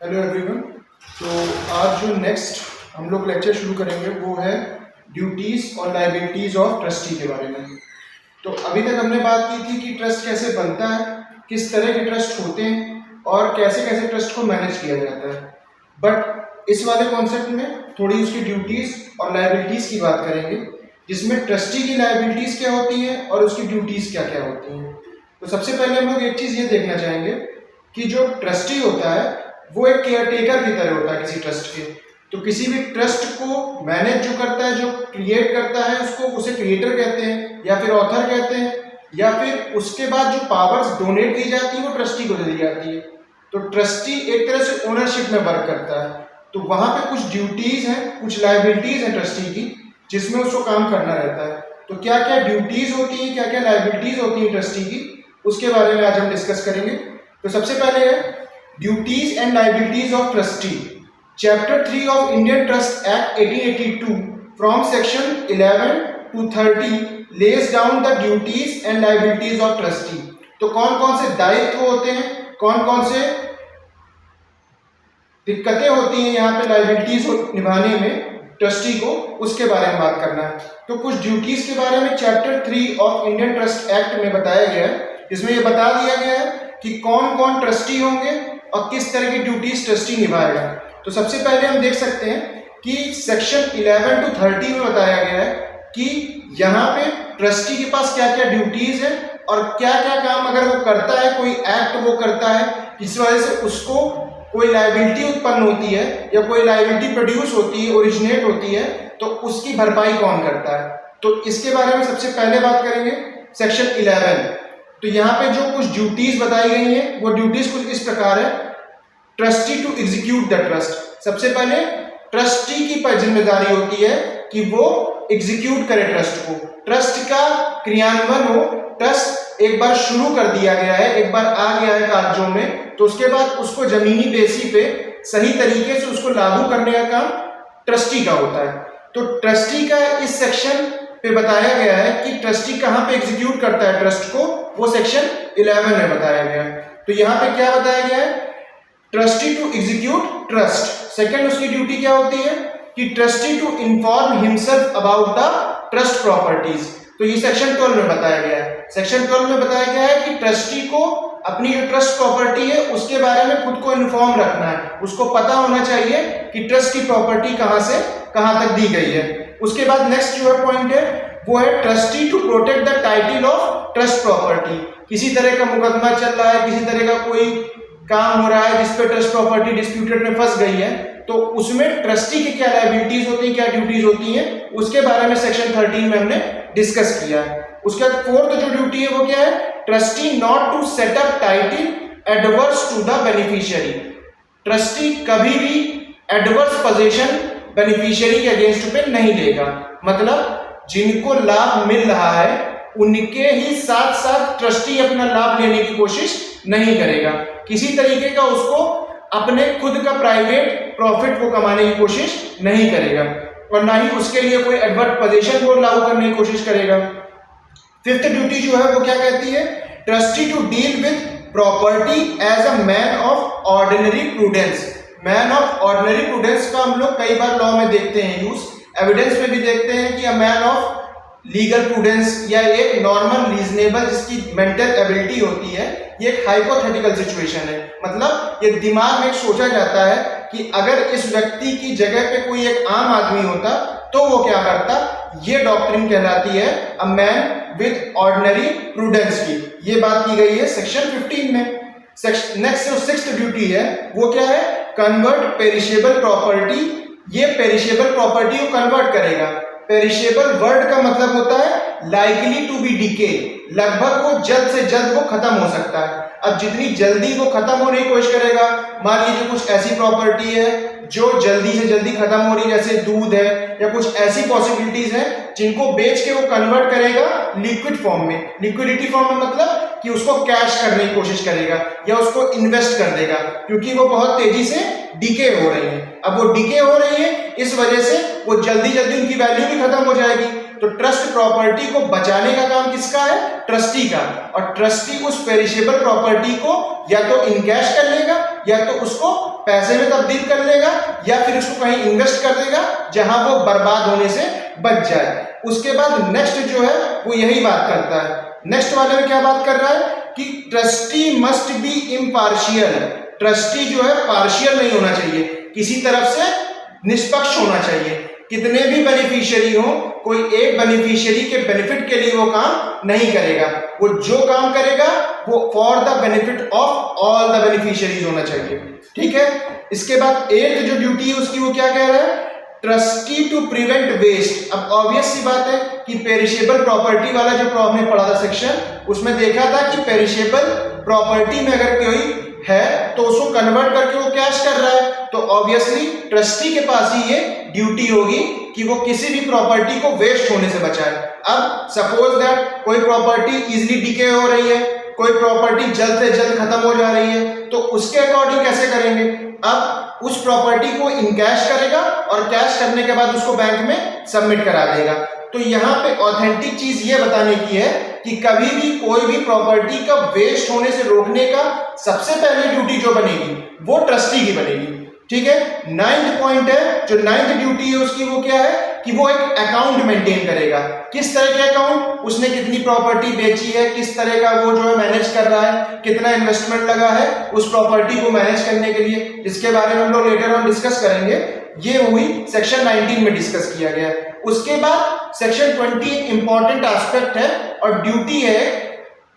Hello everyone. तो आज जो नेक्स्ट हम लोग लेक्चर शुरू करेंगे वो है ड्यूटीज़ और लायबिलिटीज़ ऑफ ट्रस्टी के बारे में। तो अभी तक हमने बात की थी कि ट्रस्ट कैसे बनता है, किस तरह के ट्रस्ट होते हैं और कैसे कैसे ट्रस्ट को मैनेज किया जाता है। बट इस वाले कॉन्सेप्ट में थोड़ी उसकी ड्यूटीज़ और लायबिलिटीज़ की बात करेंगे, जिसमें ट्रस्टी की लायबिलिटीज़ क्या होती हैं और उसकी ड्यूटीज़ क्या क्या होती हैं। तो सबसे पहले हम लोग एक चीज़ ये देखना चाहेंगे कि जो ट्रस्टी होता है वो एक केयरटेकर की तरह होता है किसी ट्रस्ट के। तो किसी भी ट्रस्ट को मैनेज जो करता है, जो क्रिएट करता है, उसको उसे क्रिएटर कहते हैं या फिर ऑथर कहते हैं, या फिर उसके बाद जो पावर्स डोनेट की जाती है वो ट्रस्टी को दे दी जाती है। तो ट्रस्टी एक तरह से ओनरशिप में वर्क करता है। तो वहाँ पे कुछ ड्यूटीज़ हैं, कुछ लायबिलिटीज़ हैं ट्रस्टी की, जिसमें उसको काम करना रहता है। तो क्या क्या ड्यूटीज़ होती हैं, क्या क्या लायबिलिटीज़ होती हैं ट्रस्टी की, उसके बारे में आज हम डिस्कस करेंगे। तो सबसे पहले है duties and liabilities of trustee. Chapter 3 of Indian trust act 1882 from section 11 to 30 lays down the duties and liabilities of trustee. तो कौन कौन से दायित्व होते हैं, कौन कौन से दिक्कतें होती हैं यहाँ पे लायबिलिटीज निभाने में ट्रस्टी को, उसके बारे में बात करना है। तो कुछ ड्यूटीज के बारे में chapter 3 of Indian trust act में बताया गया है, जिसमें यह बता दिया गया है कि कौन कौन ट्रस्टी होंगे और किस तरह की ड्यूटीज ट्रस्टी निभाएगा। तो सबसे पहले हम देख सकते हैं कि सेक्शन 11 to 30 में बताया गया है कि यहाँ पे ट्रस्टी के पास क्या क्या ड्यूटीज है और क्या क्या काम अगर वो करता है, कोई एक्ट वो करता है जिस वजह से उसको कोई लायबिलिटी उत्पन्न होती है या कोई लायबिलिटी प्रोड्यूस होती है, ओरिजिनेट होती है, तो उसकी भरपाई कौन करता है। तो इसके बारे में सबसे पहले बात करेंगे सेक्शन 11। तो यहाँ पे जो कुछ ड्यूटीज बताई गई हैं वो ड्यूटीज कुछ इस प्रकार है। Trustee to execute the trust. सबसे पहले ट्रस्टी की जिम्मेदारी होती है कि वो एग्जीक्यूट करे ट्रस्ट को, ट्रस्ट का क्रियान्वयन हो। ट्रस्ट एक बार शुरू कर दिया गया है, एक बार आ गया है कार्यों में, तो उसके बाद उसको जमीनी बेसी पे सही तरीके से उसको लागू करने का काम ट्रस्टी का होता है। तो ट्रस्टी का इस सेक्शन पे बताया गया है कि ट्रस्टी कहाँ पे एग्जीक्यूट करता है ट्रस्ट को, वो सेक्शन 11 में बताया गया है। तो यहाँ पे क्या बताया गया है, trustee to execute trust. Second उसकी ड्यूटी क्या होती है कि trustee to inform himself about the trust properties. तो ये सेक्शन 12 में बताया गया है। सेक्शन 12 में बताया गया है कि ट्रस्टी को अपनी जो ट्रस्ट प्रॉपर्टी है उसके बारे में खुद को इन्फॉर्म रखना है, उसको पता होना चाहिए कि ट्रस्ट की प्रॉपर्टी कहाँ से कहाँ तक दी गई है। उसके बाद नेक्स्ट जो है पॉइंट है वो है trustee to protect the title of trust property. किसी तरह का मुकदमा चल रहा है, किसी तरह का कोई काम हो रहा है जिसपे ट्रस्ट प्रॉपर्टी डिस्प्यूटेड में फंस गई है, तो उसमें ट्रस्टी की क्या लायबिलिटीज होती हैं, क्या ड्यूटीज होती हैं, उसके बारे में सेक्शन 13 में हमने डिस्कस किया है। उसके बाद फोर्थ जो ड्यूटी है वो क्या है, trustee not to set up title adverse to the beneficiary. Trustee कभी भी एडवर्स पोजीशन बेनिफिशियरी के अगेंस्ट पे नहीं लेगा। मतलब जिनको लाभ मिल रहा है उनके ही साथ साथ ट्रस्टी अपना लाभ लेने की कोशिश नहीं करेगा। किसी तरीके का उसको अपने खुद का प्राइवेट प्रॉफिट को कमाने की कोशिश नहीं करेगा और ना ही उसके लिए कोई एडवर्स पोजीशन को लागू करने की कोशिश करेगा। फिफ्थ ड्यूटी जो है वो क्या कहती है, trustee to deal with property as a man of ordinary prudence. Man of ordinary prudence का हम लोग कई बार लॉ में देखते हैं यूज, एविडेंस में भी देखते हैं कि अ मैन ऑफ लीगल प्रूडेंस या एक नॉर्मल रीजनेबल जिसकी मेंटल एबिलिटी होती है, ये एक हाइपोथेटिकल सिचुएशन है। मतलब ये दिमाग में सोचा जाता है कि अगर इस व्यक्ति की जगह पे कोई एक आम आदमी होता तो वो क्या करता, ये डॉक्ट्रिन कहलाती है a man with ordinary prudence की। ये बात की गई है सेक्शन 15 में। नेक्स्ट जो सिक्स्थ ड्यूटी है वो क्या है, कन्वर्ट पेरिशेबल प्रॉपर्टी। ये पेरिशेबल प्रॉपर्टी को कन्वर्ट करेगा। पेरिशेबल वर्ड का मतलब होता है लाइकली टू बी डिके, लगभग वो जल्द से जल्द वो खत्म हो सकता है। अब जितनी जल्दी वो खत्म होने की कोशिश करेगा, मान लीजिए कुछ ऐसी प्रॉपर्टी है जो जल्दी से जल्दी खत्म हो रही है, जैसे दूध है या कुछ ऐसी पॉसिबिलिटीज हैं जिनको बेच के वो कन्वर्ट करेगा लिक्विड फॉर्म में। लिक्विडिटी फॉर्म में मतलब कि उसको कैश करने की कोशिश करेगा या उसको इन्वेस्ट कर देगा, क्योंकि वो बहुत तेजी से डिके हो रही है। अब वो डिके हो रही है, इस वजह से वो जल्दी जल्दी उनकी वैल्यू भी खत्म हो जाएगी। तो ट्रस्ट प्रॉपर्टी को बचाने का काम किसका है, ट्रस्टी का। और ट्रस्टी उस पेरिशेबल प्रॉपर्टी को या तो इनकैश कर लेगा या तो उसको पैसे में तब्दील कर लेगा या फिर उसको कहीं इन्वेस्ट कर देगा जहां वो बर्बाद होने से बच जाए। उसके बाद नेक्स्ट जो है वो यही बात करता है। नेक्स्ट वाले में क्या बात कर रहा है कि trustee must be impartial. Trustee जो है पार्शियल नहीं होना चाहिए, किसी तरफ से निष्पक्ष होना चाहिए। कितने भी बेनिफिशियरी हो, कोई एक बेनिफिशियरी के बेनिफिट के लिए वो काम नहीं करेगा। वो जो काम करेगा वो for the benefit of all the beneficiaries होना चाहिए। ठीक है। इसके बाद एट जो ड्यूटी है उसकी वो क्या कह रहा है, ट्रस्टी टू प्रिवेंट वेस्ट। अब ऑब्वियस सी बात है कि पेरिशेबल प्रॉपर्टी वाला जो आपने पढ़ा था सेक्शन, उसमें देखा था कि पेरिशेबल प्रॉपर्टी में अगर कोई है तो उसको कन्वर्ट करके वो कैश कर रहा है, तो ऑब्वियसली ट्रस्टी के पास ही ये ड्यूटी होगी कि वो किसी भी प्रॉपर्टी को वेस्ट होने से बचाए। अब सपोज दैट कोई प्रॉपर्टी इजीली डिके हो रही है, कोई प्रॉपर्टी जल्द से जल्द खत्म हो जा रही है, तो उसके अकॉर्डिंग कैसे करेंगे। अब उस प्रॉपर्टी को इनकैश करेगा और कैश करने के बाद उसको बैंक में सबमिट करा देगा। तो यहाँ पे ऑथेंटिक चीज ये बताने की है कि कभी भी कोई भी प्रॉपर्टी का वेस्ट होने से रोकने का सबसे पहले ड्यूटी जो बनेगी वो ट्रस्टी की बनेगी। ठीक है। नाइन्थ पॉइंट है, जो नाइन्थ ड्यूटी है उसकी वो क्या है कि वो एक अकाउंट मेंटेन करेगा। किस तरह के अकाउंट, उसने कितनी प्रॉपर्टी बेची है, किस तरह का वो जो है मैनेज कर रहा है, कितना इन्वेस्टमेंट लगा है उस प्रॉपर्टी को मैनेज करने के लिए, जिसके बारे में हम लोग लेटर ऑन डिस्कस करेंगे। ये हुई सेक्शन 19 में डिस्कस किया गया। उसके बाद सेक्शन 20 एक इंपॉर्टेंट एस्पेक्ट है और ड्यूटी है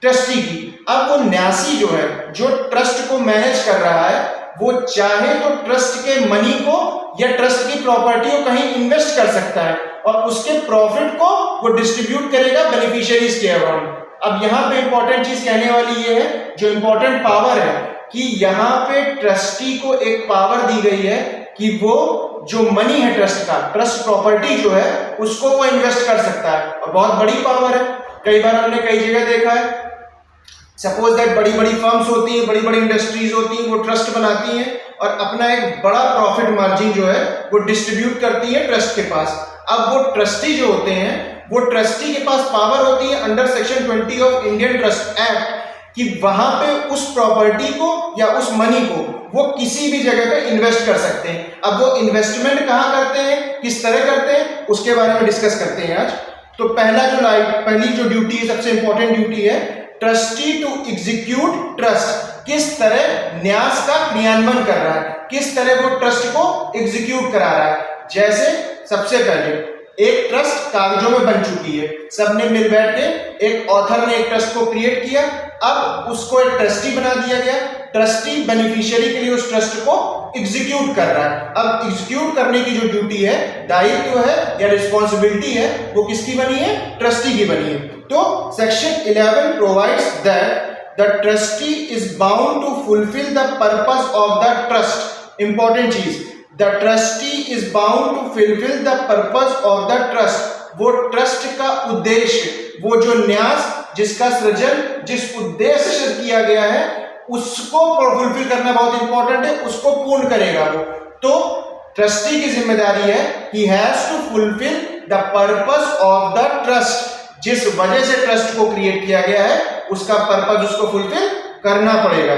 ट्रस्टी की। अब वो न्यासी जो है, जो ट्रस्ट को मैनेज कर रहा है, वो चाहे तो ट्रस्ट के मनी को या ट्रस्ट की प्रॉपर्टी को कहीं इन्वेस्ट कर सकता है और उसके प्रॉफिट को वो डिस्ट्रीब्यूट करेगा बेनिफिशियरीज के अराउंड। अब यहाँ पे इंपॉर्टेंट चीज कहने वाली ये है, जो इंपॉर्टेंट पावर है कि यहाँ पे ट्रस्टी को एक पावर दी गई है कि वो जो मनी है ट्रस्ट का, ट्रस्ट प्रॉपर्टी जो है उसको वो इन्वेस्ट कर सकता है, और बहुत बड़ी पावर है। कई बार हमने कई जगह देखा है, सपोज दैट बड़ी बड़ी फर्म्स होती हैं, बड़ी बड़ी इंडस्ट्रीज होती हैं, वो ट्रस्ट बनाती हैं और अपना एक बड़ा प्रॉफिट मार्जिन जो है वो डिस्ट्रीब्यूट करती है ट्रस्ट के पास। अब वो ट्रस्टी जो होते हैं, वो ट्रस्टी के पास पावर होती है under section 20 of Indian trust act कि वहां पे उस प्रॉपर्टी को या उस मनी को वो किसी भी जगह पे इन्वेस्ट कर सकते हैं। अब वो इन्वेस्टमेंट कहाँ करते हैं, किस तरह करते हैं, उसके बारे में डिस्कस करते हैं आज। तो पहली जो ड्यूटी है, सबसे इंपॉर्टेंट ड्यूटी है ट्रस्टी टू एग्जीक्यूट ट्रस्ट। किस तरह न्यास का क्रियान्वयन कर रहा है, किस तरह वो ट्रस्ट को एग्जीक्यूट करा रहा है। जैसे सबसे पहले एक ट्रस्ट कागजों में बन चुकी है, सबने मिल बैठ के एक ऑथर ने एक ट्रस्ट को क्रिएट किया, अब उसको एक ट्रस्टी बना दिया गया। ट्रस्टी बेनिफिशियरी के लिए उस ट्रस्ट को एग्जीक्यूट कर रहा है। अब एग्जीक्यूट करने की जो ड्यूटी है, दायित्व है या रिस्पॉन्सिबिलिटी है, वो किसकी बनी है, ट्रस्टी की बनी है। तो section 11 provides that the trustee is bound to fulfil the purpose of the trust. Important चीज, the trustee is bound to fulfil the purpose of the trust. वो ट्रस्ट का उद्देश्य, वो जो न्यास जिसका सृजन जिस उद्देश्य से किया गया है उसको फुलफिल करना बहुत इंपॉर्टेंट है, उसको पूर्ण करेगा वो। तो ट्रस्टी की जिम्मेदारी है, he has to fulfil the purpose of the trust. जिस वजह से ट्रस्ट को क्रिएट किया गया है उसका पर्पस उसको फुलफिल करना पड़ेगा।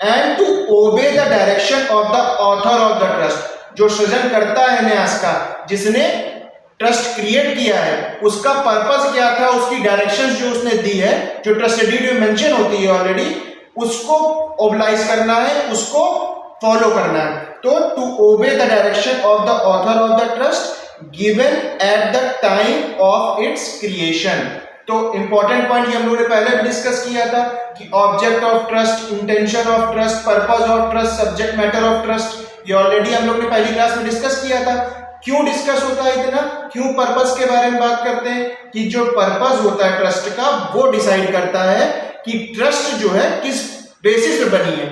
And to obey the direction of the author of the trust. जो सृजन करता है न्यास का, जिसने ट्रस्ट क्रिएट किया है, उसका पर्पस क्या था, उसकी डायरेक्शंस जो उसने दी है, जो ट्रस्ट डीड में मेंशन होती है ऑलरेडी, उसको ओबलाइज करना है, उसको फॉलो करना है। तो to obey the direction of the author of the trust given at the time of its creation. तो इंपॉर्टेंट पॉइंट ये हम लोगों ने पहले भी डिस्कस किया था कि object of trust, intention of trust, purpose of trust, subject matter of trust, ये ऑलरेडी हम लोग ने पहली क्लास में डिस्कस किया था। क्यों डिस्कस होता है इतना, क्यों पर्पस के बारे में बात करते हैं कि जो पर्पस होता है ट्रस्ट का वो डिसाइड करता है कि ट्रस्ट जो है किस बेसिस पे बनी है,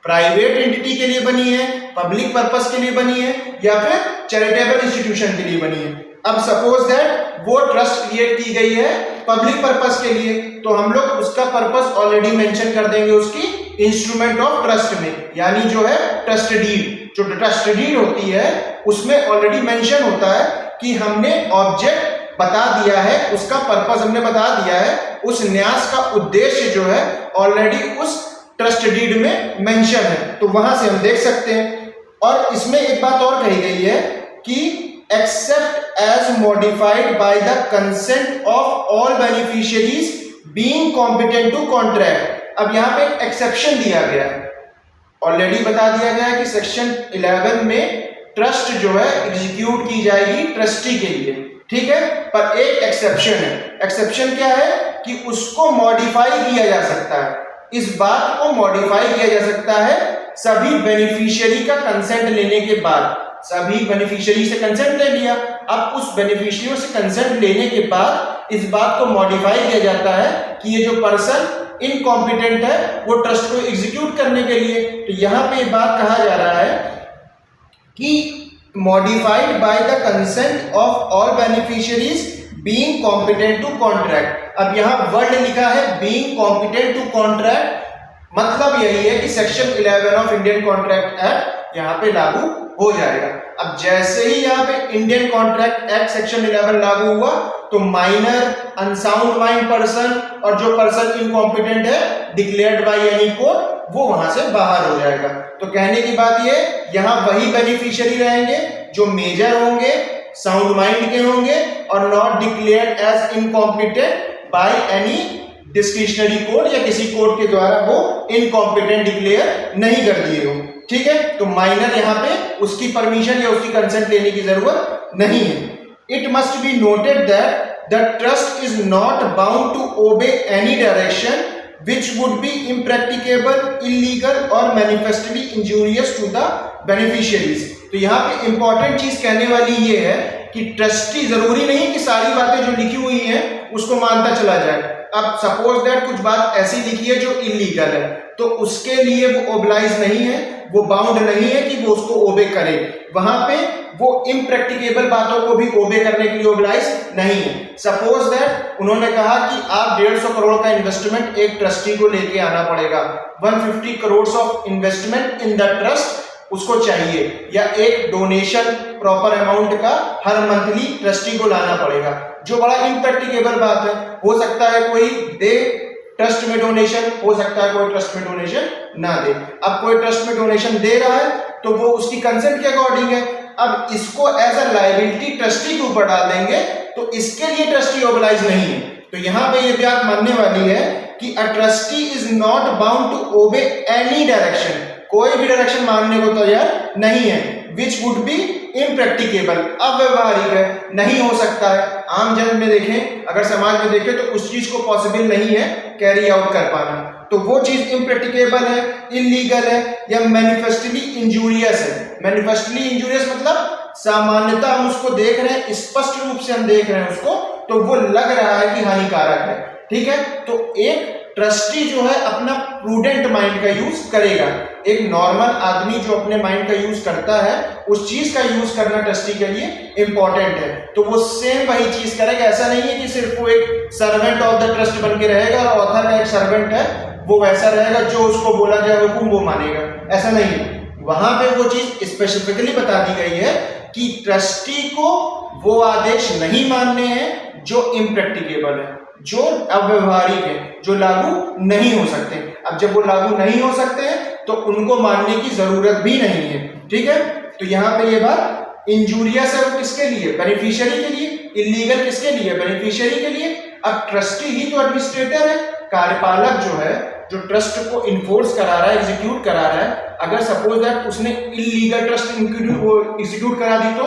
प्राइवेट एंटिटी के लिए बनी है, पब्लिक पर्पस के लिए बनी है या फिर चैरिटेबल इंस्टीट्यूशन के लिए बनी है। अब सपोज दैट वो ट्रस्ट क्रिएट की गई है पब्लिक पर्पस के लिए, तो हम लोग उसका पर्पस ऑलरेडी मेंशन कर देंगे उसकी इंस्ट्रूमेंट ऑफ ट्रस्ट में, यानी जो है ट्रस्ट डीड। जो ट्रस्ट डीड होती है उसमें ऑलरेडी मेंशन होता है कि हमने ऑब्जेक्ट बता दिया है, उसका पर्पस हमने बता दिया है, उस न्यास का उद्देश्य जो है ऑलरेडी उस ट्रस्ट डीड में मेंशन है। तो वहां से हम देख सकते हैं और इसमें एक बात और कही गई है कि except as modified by the consent of all beneficiaries being competent to contract. अब यहाँ पे एक एक्सेप्शन दिया गया है, ऑलरेडी बता दिया गया है कि सेक्शन 11 में ट्रस्ट जो है एग्जीक्यूट की जाएगी ट्रस्टी के लिए, ठीक है, पर एक एक्सेप्शन है। एक्सेप्शन क्या है कि उसको मॉडिफाई किया जा सकता है, इस बात को मॉडिफाई किया जा सकता है सभी बेनिफिशियरी का कंसेंट लेने के बाद। सभी बेनिफिशियरी से कंसेंट ले लिया, अब उस बेनिफिशियरी से कंसेंट लेने के बाद इस बात को मॉडिफाई किया जाता है कि ये जो पर्सन इनकॉम्पिटेंट है वो ट्रस्ट को एग्जीक्यूट करने के लिए। तो यहाँ पे बात कहा जा रहा है कि modified by the consent of all beneficiaries being competent to contract. अब यहाँ वर्ड लिखा है बीइंग कॉम्पिटेंट टू कॉन्ट्रैक्ट, मतलब यही है कि section 11 of Indian contract act यहाँ पे लागू हो जाएगा। अब जैसे ही यहाँ पे इंडियन कॉन्ट्रैक्ट एक्ट सेक्शन 11 लागू हुआ तो माइनर, अनसाउंड माइंड पर्सन और जो पर्सन इनकॉम्पिटेंट है डिक्लेयर्ड बाय एनी कोर्ट, वो वहां से बाहर हो जाएगा। तो कहने की बात ये, यहाँ वही बेनिफिशियरी रहेंगे जो मेजर होंगे, साउंड माइंड के होंगे और not declared as incompetent by any discretionary court या किसी कोर्ट के द्वारा वो इनकॉम्पिटेंट डिक्लेयर नहीं कर दिए हो, ठीक है। तो माइनर यहाँ पे उसकी परमिशन या उसकी कंसेंट लेने की जरूरत नहीं है। It must be noted that the trust is not bound to obey any direction which would be impracticable, illegal or manifestly injurious to the beneficiaries। तो यहाँ पे इंपॉर्टेंट चीज कहने वाली ये है कि ट्रस्टी जरूरी नहीं कि सारी बातें जो लिखी हुई हैं उसको मानता चला जाए। अब सपोज दैट कुछ बात ऐसी लिखी है जो इलीगल है, तो उसके लिए वो ओब्लाइज नहीं है, वो बाउंड नहीं है कि वो उसको ओबे करे। वहां पे वो इम्प्रैक्टिकेबल बातों को भी ओबे करने के लिए ओब्लाइज नहीं है। सपोज दैट उन्होंने कहा कि आप 150 करोड़ का इन्वेस्टमेंट एक ट्रस्टी को लेके आना पड़ेगा, 150 crore of investment in the trust उसको चाहिए, या एक डोनेशन प्रॉपर अमाउंट का हर मंथली ट्रस्टी को लाना पड़ेगा, जो बड़ा इम्प्रैक्टिकेबल बात है। हो सकता है कोई दे ट्रस्ट में डोनेशन, हो सकता है कोई ट्रस्ट में डोनेशन ना दे। अब कोई ट्रस्ट में डोनेशन दे रहा है तो वो उसकी कंसेंट के अकॉर्डिंग है। अब इसको एज अ लायबिलिटी ट्रस्टी के ऊपर डाल देंगे तो इसके लिए ट्रस्टी ओबलाइज नहीं है। तो यहाँ पे ये बात मानने वाली है कि a trustee is not bound to obey any direction, कोई भी डायरेक्शन मानने को तैयार नहीं है, विच वुड बी इम्प्रैक्टिकेबल, अव्यवहारिक है, नहीं हो सकता है। आम जन में देखें, अगर समाज में देखें तो उस चीज को पॉसिबल नहीं है कैरी आउट कर पाना, तो वो चीज इम्प्रैक्टिकेबल है, इलीगल है या मैनिफेस्टली इंजूरियस है। मैनिफेस्टली इंजूरियस मतलब सामान्यतः हम उसको देख रहे हैं, स्पष्ट रूप से हम देख रहे हैं उसको, तो वो लग रहा है कि हानिकारक है, ठीक है। तो एक ट्रस्टी जो है अपना प्रूडेंट माइंड का यूज करेगा। एक नॉर्मल आदमी जो अपने माइंड का यूज करता है, उस चीज का यूज करना ट्रस्टी के लिए इंपॉर्टेंट है, तो वो सेम वही चीज करेगा। ऐसा नहीं है कि सिर्फ वो एक सर्वेंट ऑफ द ट्रस्ट बन के रहेगा और ऑथर का एक सर्वेंट है, वो वैसा रहेगा जो उसको बोला जाए हुकुम वो मानेगा, ऐसा नहीं है। वहां पे वो चीज स्पेसिफिकली बता दी गई है कि ट्रस्टी को वो आदेश नहीं मानने हैं जो इम्प्रैक्टिकेबल है, जो अव्यवहारिक है, जो लागू नहीं हो सकते। अब जब वो लागू नहीं हो सकते हैं तो उनको मानने की जरूरत भी नहीं है, ठीक है। तो यहाँ पे ये बात इंजूरियस है वो किसके लिए? बेनिफिशियरी के लिए। इलीगल किसके लिए? बेनिफिशियरी के लिए। अब ट्रस्टी ही तो एडमिनिस्ट्रेटर है, कार्यपालक जो है, जो ट्रस्ट को इन्फोर्स करा रहा है, एग्जीक्यूट करा रहा है। अगर सपोज दैट उसने इलीगल ट्रस्ट एग्जीक्यूट करा दी, तो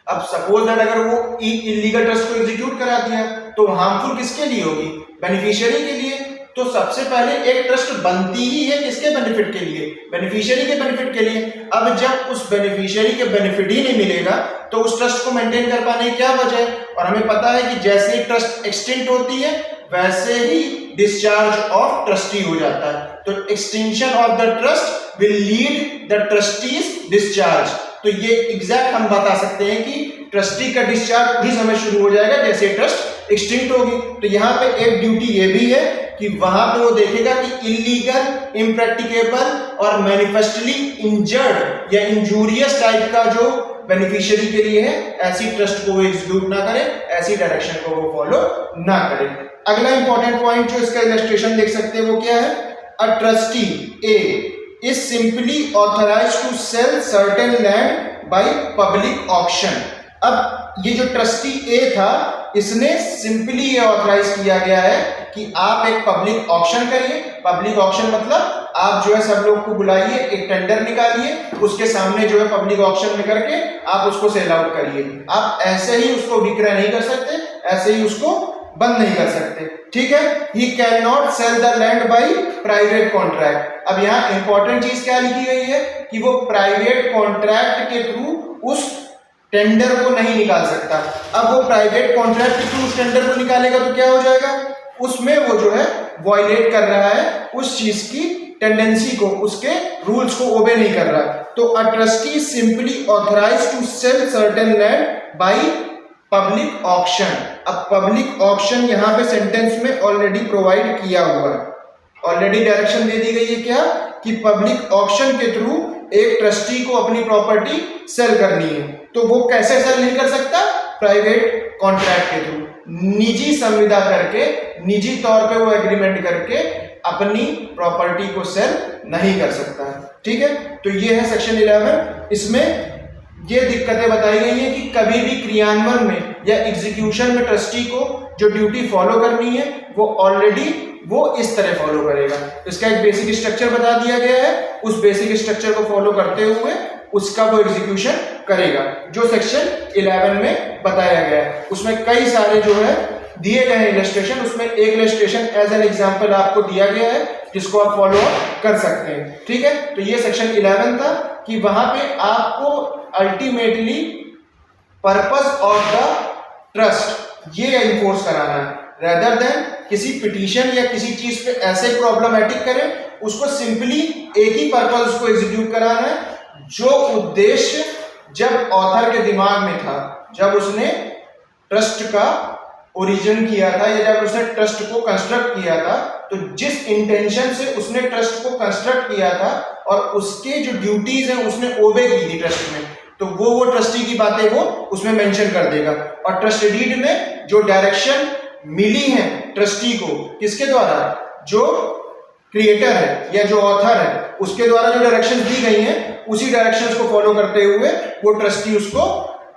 अब सपोज दैट अगर वो इलीगल ट्रस्ट को एग्जीक्यूट करा दिया तो हार्मफुल किसके लिए होगी? बेनिफिशियरी के लिए। तो सबसे पहले एक ट्रस्ट बनती ही है किसके बेनिफिट के लिए? बेनिफिशियरी के बेनिफिट के लिए। अब जब उस बेनिफिशियरी के बेनिफिट ही नहीं मिलेगा तो उस ट्रस्ट को मेंटेन कर पाने की क्या वजह है? और हमें पता है कि जैसे ही ट्रस्ट एक्सटिंक्ट होती है वैसे ही डिस्चार्ज ऑफ ट्रस्टी हो जाता है। तो extinction of the trust will lead the trustees discharge. तो ये एग्जैक्ट हम बता सकते हैं कि ट्रस्टी का डिस्चार्ज भी समय शुरू हो जाएगा जैसे ट्रस्ट एक्सटिंक्ट होगी। तो यहाँ पे एक ड्यूटी ये भी है कि वहां पे वो देखेगा कि इलीगल, इम्प्रैक्टिकेबल और मैनिफेस्टली इंजर्ड या इंजूरियस टाइप का जो बेनिफिशियरी के लिए है, ऐसी ट्रस्ट को वो एग्जीक्यूट ना करे, ऐसी डायरेक्शन को वो फॉलो ना करे। अगला इंपॉर्टेंट पॉइंट जो इसका इलस्ट्रेशन देख सकते हैं वो क्या है? A trustee A is simply authorized to sell certain land by public auction। अब ये जो ट्रस्टी ए था, इसने सिंपली ये ऑथराइज किया गया है कि आप एक पब्लिक ऑक्शन करिए। पब्लिक ऑक्शन मतलब आप जो है सब लोग को बुलाइए, एक टेंडर निकालिए, उसके सामने जो है पब्लिक ऑक्शन में करके आप उसको सेल आउट करिए। आप ऐसे ही उसको विक्रय नहीं कर सकते, ऐसे ही उसको बंद नहीं कर सकते, ठीक है। He can not sell the land by private contract. अब यहाँ इंपॉर्टेंट चीज क्या लिखी गई है कि वो प्राइवेट कॉन्ट्रैक्ट के थ्रू उस टेंडर को नहीं निकाल सकता। अब वो प्राइवेट कॉन्ट्रैक्ट के थ्रू उस टेंडर को निकालेगा तो क्या हो जाएगा, उसमें वो जो है वॉयलेट कर रहा है उस चीज की टेंडेंसी को, उसके रूल्स को ओबे नहीं कर रहा। तो a trustee simply authorise to sell certain land by public auction. अब पब्लिक ऑक्शन यहाँ पे सेंटेंस में ऑलरेडी प्रोवाइड किया हुआ है, ऑलरेडी डायरेक्शन दे दी गई है क्या कि पब्लिक ऑक्शन के थ्रू एक ट्रस्टी को अपनी प्रॉपर्टी सेल करनी है। तो वो कैसे सेल नहीं कर सकता, प्राइवेट कॉन्ट्रैक्ट के थ्रू, निजी संविदा करके, निजी तौर पे वो एग्रीमेंट करके अपनी प्रॉपर्टी को सेल नहीं कर सकता है, ठीक है। तो ये है सेक्शन 11। इसमें ये दिक्कतें बताई गई हैं कि कभी भी क्रियान्वयन में या एग्जीक्यूशन में ट्रस्टी को जो ड्यूटी फॉलो करनी है वो ऑलरेडी वो इस तरह फॉलो करेगा। इसका एक बेसिक स्ट्रक्चर बता दिया गया है, उस बेसिक स्ट्रक्चर को फॉलो करते हुए उसका वो एग्जीक्यूशन करेगा, जो सेक्शन 11 में बताया गया है। उसमें कई सारे जो है दिए गए हैं इलस्ट्रेशन, उसमें एक इलस्ट्रेशन एज एन एग्जांपल आपको दिया गया है जिसको आप फॉलो कर सकते हैं, ठीक है। तो ये सेक्शन 11 था कि वहां पे आपको ultimately purpose of the trust ये एनफोर्स कराना है, रेदर देन किसी पिटीशन या किसी चीज पे ऐसे प्रॉब्लमेटिक करें, उसको सिंपली एक ही पर्पस उसको एग्जीक्यूट कराना है, जो उद्देश्य जब ऑथर के दिमाग में था, जब उसने ट्रस्ट का ओरिजिन किया था या जब उसने ट्रस्ट को कंस्ट्रक्ट किया था, तो जिस इंटेंशन से उसने ट्रस्ट को कंस्ट्रक्ट किया था और उसके जो ड्यूटीज हैं उसने ओबे की थी ट्रस्ट में, तो वो ट्रस्टी की बातें वो उसमें मेंशन कर देगा। और ट्रस्ट डीड में जो डायरेक्शन मिली है ट्रस्टी को, किसके द्वारा, जो क्रिएटर है या जो ऑथर है उसके द्वारा जो डायरेक्शंस दी गई हैं, उसी डायरेक्शंस को फॉलो करते हुए वो ट्रस्टी उसको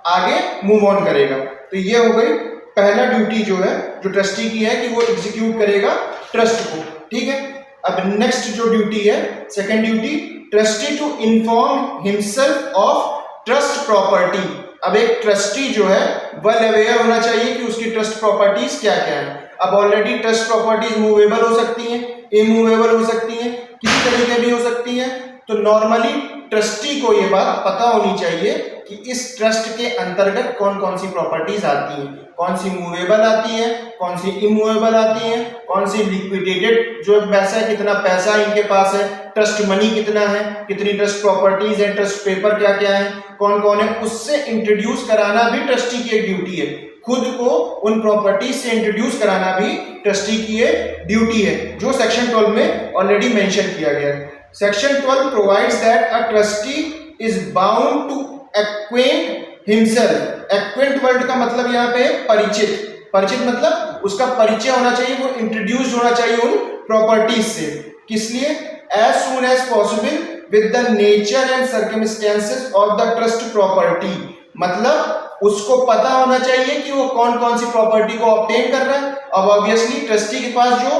आगे मूव ऑन करेगा। तो ये हो गई पहला ड्यूटी जो है जो ट्रस्टी की है कि वो एग्जीक्यूट करेगा ट्रस्ट को, ठीक है। अब नेक्स्ट जो ड्यूटी है, second duty, trustee to inform himself of trust property. अब एक ट्रस्टी जो है वेल अवेयर होना चाहिए कि उसकी ट्रस्ट प्रॉपर्टीज क्या क्या है। अब ऑलरेडी ट्रस्ट प्रॉपर्टीज मूवेबल हो सकती हैं, इमूवेबल हो सकती हैं, किसी तरीके भी हो सकती हैं। तो नॉर्मली ट्रस्टी को ये बात पता होनी चाहिए कि इस ट्रस्ट के अंतर्गत कौन कौन सी प्रॉपर्टीज आती हैं, कौन सी मूवेबल आती हैं, कौन सी इमूवेबल आती हैं, कौन सी लिक्विडेटेड जो पैसा है, कितना पैसा इनके पास है, ट्रस्ट मनी कितना है, कितनी ट्रस्ट प्रॉपर्टीज है, ट्रस्ट पेपर क्या क्या है, कौन कौन है, उससे इंट्रोड्यूस कराना भी ट्रस्टी की एक ड्यूटी है। खुद को उन प्रॉपर्टीज से इंट्रोड्यूस कराना भी ट्रस्टी की एक ड्यूटी है, जो सेक्शन 12 में ऑलरेडी मेंशन किया गया है। Section 12 provides that a trustee is bound to acquaint himself. Acquaint word का मतलब यहाँ पे परिचित, परिचित मतलब उसका परिचय होना चाहिए, वो इंट्रोड्यूस होना चाहिए उन प्रॉपर्टीज से। किस लिए, as soon as possible with the nature and circumstances of the trust property. मतलब उसको पता होना चाहिए कि वो कौन कौन सी प्रॉपर्टी को ऑब्टेन कर रहा है। अब ऑब्वियसली ट्रस्टी के पास जो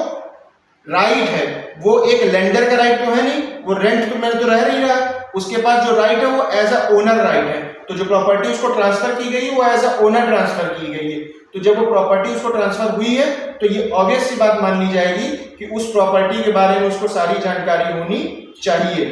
राइट है वो एक लेंडर का राइट तो है नहीं, वो रेंट में तो रह नहीं रहा, उसके पास जो राइट है वो एज अ ओनर राइट है। तो जो प्रॉपर्टी उसको ट्रांसफर की गई है वो एज अ ओनर ट्रांसफर की गई है। तो जब वो प्रॉपर्टी उसको ट्रांसफर हुई है तो ये ऑब्वियस सी बात मान ली जाएगी कि उस प्रॉपर्टी के बारे में उसको सारी जानकारी होनी चाहिए।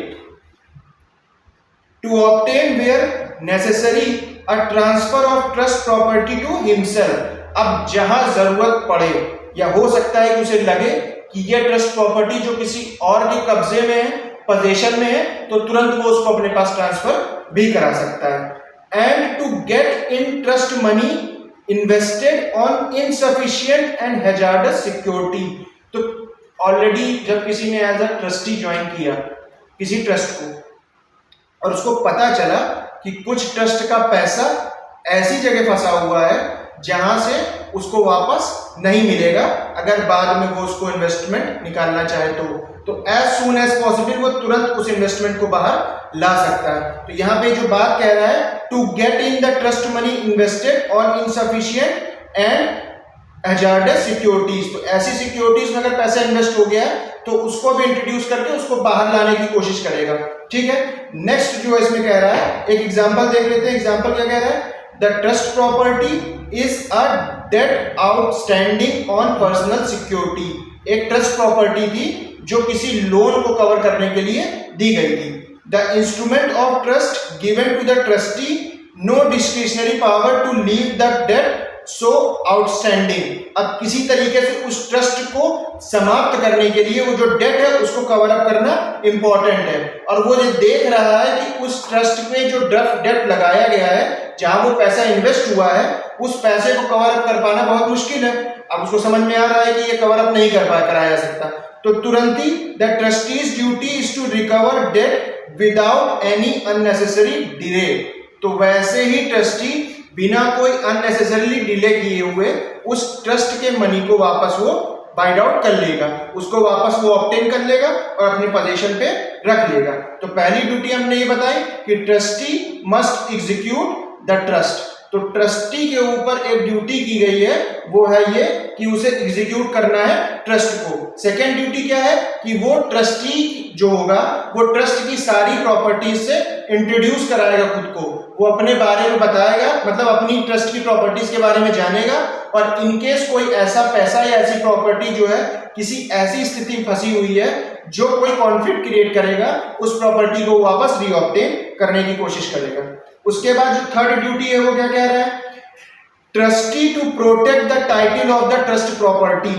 To obtain where necessary a transfer of trust property to himself. अब जहां जरूरत पड़े या हो सकता है कि उसे लगे कि यह ट्रस्ट प्रॉपर्टी जो किसी और के कब्जे में है, पोजीशन में है, तो तुरंत वो उसको अपने पास ट्रांसफर भी करा सकता है। And to get in trust money invested on insufficient and hazardous security. तो ऑलरेडी जब किसी ने एज अ ट्रस्टी ज्वाइन किया किसी ट्रस्ट को और उसको पता चला कि कुछ ट्रस्ट का पैसा ऐसी जगह फंसा हुआ है जहां से उसको वापस नहीं मिलेगा अगर बाद में वो उसको इन्वेस्टमेंट निकालना चाहे तो एज सून एज पॉसिबल वो तुरंत उस इन्वेस्टमेंट को बाहर ला सकता है। तो यहाँ पे जो बात कह रहा है, to get in the trust money invested on insufficient and hazardous securities, तो ऐसी सिक्योरिटीज में अगर पैसा इन्वेस्ट हो गया है तो उसको भी इंट्रोड्यूस करके उसको बाहर लाने की कोशिश करेगा। ठीक है, नेक्स्ट जो इसमें कह रहा है, एक एग्जांपल देख लेते हैं। एग्जांपल क्या कह रहा है, the trust property is a debt outstanding on personal security. एक ट्रस्ट प्रॉपर्टी थी जो किसी लोन को कवर करने के लिए दी गई थी। The instrument of trust given to the trustee no discretionary power to leave the debt so outstanding. अब किसी तरीके से उस ट्रस्ट को समाप्त करने के लिए वो जो डेट है उसको कवर अप करना इंपॉर्टेंट है, और वो ये देख रहा है कि उस ट्रस्ट पे जो डेट लगाया गया है, जहां वो पैसा इन्वेस्ट हुआ है, उस पैसे को कवर अप कर पाना बहुत मुश्किल है। अब उसको समझ में आ रहा है कि ये कवर अप नहीं कराया जा सकता, तो तुरंत ही the trustee's duty is to recover debt without any unnecessary delay. तो वैसे ही ट्रस्टी बिना कोई अननेसेसरली डिले किए हुए उस ट्रस्ट के मनी को वापस वो बाइड आउट कर लेगा, उसको वापस वो ऑब्टेन कर लेगा और अपने पोजीशन पे रख लेगा। तो पहली ड्यूटी हमने ये बताई कि trustee must execute the trust. तो ट्रस्टी के ऊपर एक ड्यूटी की गई है, वो है ये कि उसे एग्जीक्यूट करना है ट्रस्ट को। सेकेंड ड्यूटी क्या है कि वो ट्रस्टी जो होगा वो ट्रस्ट की सारी प्रॉपर्टीज से इंट्रोड्यूस कराएगा खुद को, वो अपने बारे में बताएगा, मतलब अपनी ट्रस्ट की प्रॉपर्टीज के बारे में जानेगा, और इनकेस कोई ऐसा पैसा या ऐसी प्रॉपर्टी जो है किसी ऐसी स्थिति में फंसी हुई है जो कोई कॉन्फ्लिक्ट क्रिएट करेगा, उस प्रॉपर्टी को वापस रीऑब्टेन करने की कोशिश करेगा। उसके बाद जो थर्ड ड्यूटी है वो क्या कह रहा है, trustee to protect the title of the trust property.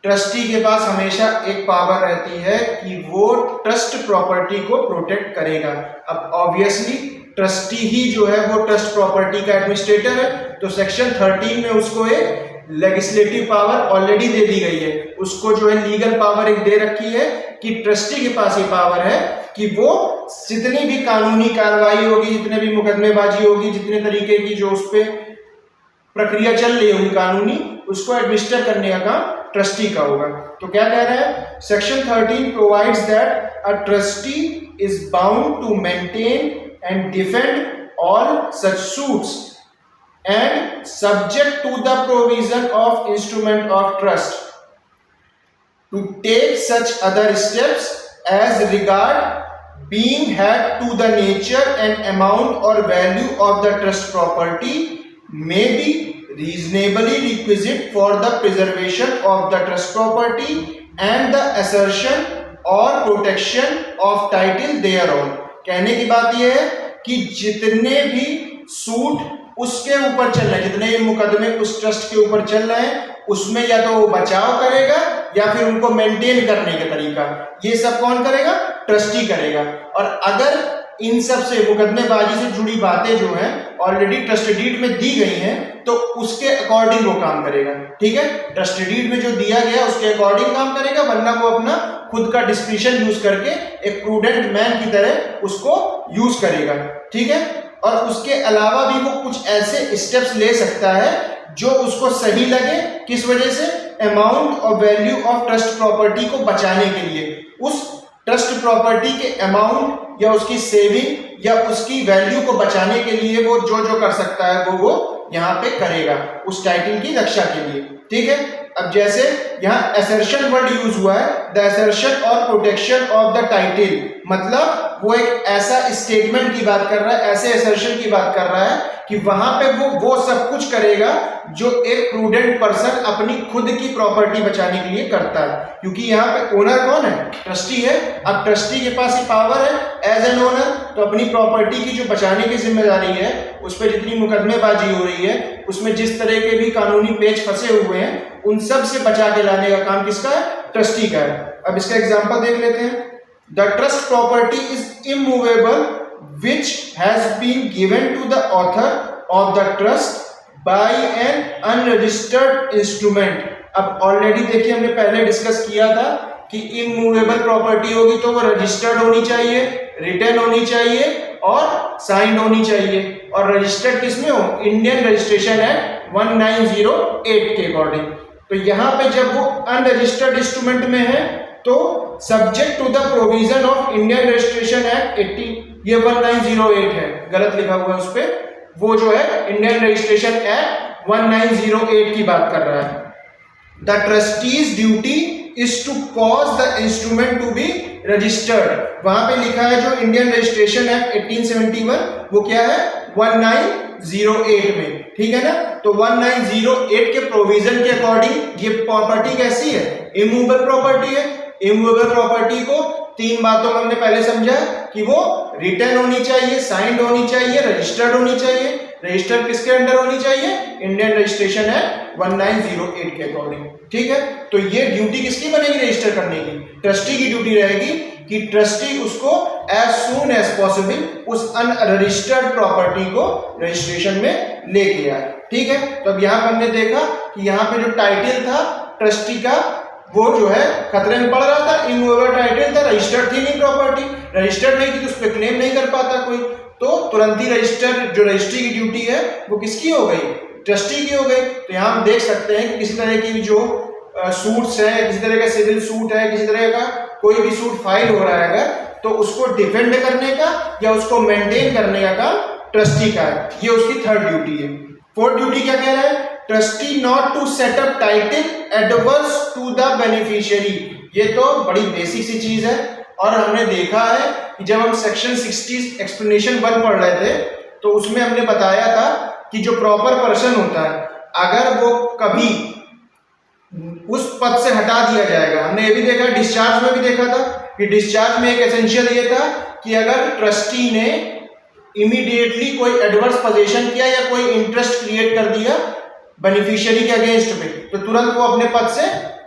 Trustee के पास हमेशा एक पावर रहती है कि वो ट्रस्ट प्रॉपर्टी को प्रोटेक्ट करेगा। अब ऑब्वियसली ट्रस्टी ही जो है वो ट्रस्ट प्रॉपर्टी का एडमिनिस्ट्रेटर है, तो सेक्शन 13 में उसको एक लेजिस्लेटिव पावर ऑलरेडी दे दी गई है, उसको जो है लीगल पावर एक दे रखी है कि ट्रस्टी के पास ये पावर है कि वो जितनी भी कानूनी कार्रवाई होगी, जितने भी मुकदमेबाजी होगी, जितने तरीके की जो उस पर प्रक्रिया चल रही होगी कानूनी, उसको एडमिनिस्टर करने का काम ट्रस्टी का होगा। तो क्या कह रहे हैं, section 13 provides that a trustee is bound to maintain and defend all such suits and subject to the provision of instrument of trust to take such other steps as regard being had to the nature and amount or value of the trust property may be reasonably requisite for the preservation of the trust property and the assertion or protection of title thereon। कहने की बात यह है कि जितने भी suit उसके ऊपर चल रहे हैं, जितने भी मुकदमे उस ट्रस्ट के ऊपर चल रहे हैं, उसमें या तो वो बचाव करेगा या फिर उनको मेंटेन करने का तरीका, ये सब कौन करेगा, ट्रस्टी करेगा। और अगर इन सब से मुकदमेबाजी से जुड़ी बातें जो हैं ऑलरेडी ट्रस्ट डीड में दी गई हैं, तो उसके अकॉर्डिंग वो काम करेगा। ठीक है, ट्रस्ट डीड में जो दिया गया उसके अकॉर्डिंग काम करेगा, वरना वो अपना खुद का डिस्क्रिशन यूज करके एक प्रूडेंट मैन की तरह उसको यूज करेगा। ठीक है, और उसके अलावा भी वो कुछ ऐसे स्टेप्स ले सकता है जो उसको सही लगे, किस वजह से, अमाउंट और वैल्यू ऑफ ट्रस्ट प्रॉपर्टी को बचाने के लिए। उस ट्रस्ट प्रॉपर्टी के अमाउंट या उसकी सेविंग या उसकी वैल्यू को बचाने के लिए वो जो कर सकता है वो यहाँ पे करेगा उस टाइटल की रक्षा के लिए। ठीक है, अब जैसे यहाँ असर्शन वर्ड यूज हुआ है, द असर्शन और प्रोटेक्शन ऑफ द टाइटल, मतलब वो एक ऐसा स्टेटमेंट की बात कर रहा है, ऐसे असर्शन की बात कर रहा है कि वहां पे वो सब कुछ करेगा जो एक प्रूडेंट पर्सन अपनी खुद की प्रॉपर्टी बचाने के लिए करता है, क्योंकि यहाँ पे ओनर कौन है, ट्रस्टी है। अब ट्रस्टी के पास ये पावर है एज एन ओनर, तो अपनी प्रॉपर्टी की जो बचाने की जिम्मेदारी है, उस पर जितनी मुकदमेबाजी हो रही है, उसमें जिस तरह के भी कानूनी पेच फंसे हुए हैं, उन सब से बचा के लाने का काम किसका है, ट्रस्टी का है। अब इसका एग्जांपल देख लेते हैं। The trust property is immovable which has been given to the author of the trust by an unregistered instrument। अब ऑलरेडी देखिए हमने पहले डिस्कस किया था कि इमूवेबल प्रॉपर्टी होगी तो वो रजिस्टर्ड होनी चाहिए, रिटर्न होनी चाहिए और साइन होनी चाहिए। और रजिस्टर्ड किसमें हो, इंडियन रजिस्ट्रेशन एक्ट 1908 के अकॉर्डिंग। तो यहाँ पे जब वो अनरजिस्टर्ड इंस्ट्रूमेंट में है तो subject to the provision of Indian registration act 18, ये 1908 है, गलत लिखा हुआ है उस पे, वो जो है इंडियन रजिस्ट्रेशन एक्ट 1908 की बात कर रहा है। The trustee's duty is to cause the instrument to be registered. वहां पे लिखा है जो इंडियन रजिस्ट्रेशन एक्ट 1871 वो क्या है 1908 में, ठीक है ना। तो 1908 के प्रोविजन के अकॉर्डिंग ये प्रॉपर्टी कैसी है, इमूवेबल प्रॉपर्टी है। इमूवेबल प्रॉपर्टी को तीन बातों में हमने पहले समझा कि वो रिटर्न होनी चाहिए, साइंड होनी चाहिए, रजिस्टर्ड होनी चाहिए। रजिस्टर किसके अंडर होनी चाहिए, इंडियन रजिस्ट्रेशन एक्ट 1908 के अकॉर्डिंग, ठीक है। तो ये ड्यूटी किसकी बनेगी रजिस्टर करने की, ट्रस्टी की ड्यूटी रहेगी कि ट्रस्टी उसको एज सून एज पॉसिबल उस अनरजिस्टर्ड प्रॉपर्टी को रजिस्ट्रेशन में लेके आए, ठीक है। तो अब यहाँ पर हमने देखा कि यहाँ पे जो टाइटल था ट्रस्टी का वो जो है खतरे में पड़ रहा था, इमूवेबल टाइटल था, रजिस्टर्ड थी नहीं प्रॉपर्टी, रजिस्टर्ड नहीं थी तो उस पर क्लेम नहीं कर पाता कोई, तो तुरंत ही रजिस्टर जो रजिस्ट्री की ड्यूटी है वो किसकी हो गई, ट्रस्टी की हो गई। तो यहाँ हम देख सकते हैं कि किसी तरह की जो सूट्स है, किसी तरह का सिविल सूट है, किसी तरह का कोई भी सूट फाइल हो रहा है अगर, तो उसको डिफेंड करने का या उसको मेंटेन करने का काम ट्रस्टी का है, ये उसकी थर्ड ड्यूटी है। फोर्थ ड्यूटी क्या कह रहा है, trustee not to set up title adverse to the beneficiary. ये तो बड़ी बेसिक सी चीज है और हमने देखा है कि जब हम सेक्शन 60 एक्सप्लेनेशन 1 पढ़ रहे थे तो उसमें हमने बताया था कि जो प्रॉपर पर्सन होता है अगर वो कभी उस पद से हटा दिया जाएगा, हमने ये भी देखा, डिस्चार्ज में भी देखा था कि डिस्चार्ज में एक एसेंशियल ये था कि अगर ट्रस्टी ने इमीडिएटली कोई एडवर्स पोजीशन किया या कोई इंटरेस्ट क्रिएट कर दिया बेनिफिशियरी के अगेंस्ट में, तो तुरंत वो अपने पद से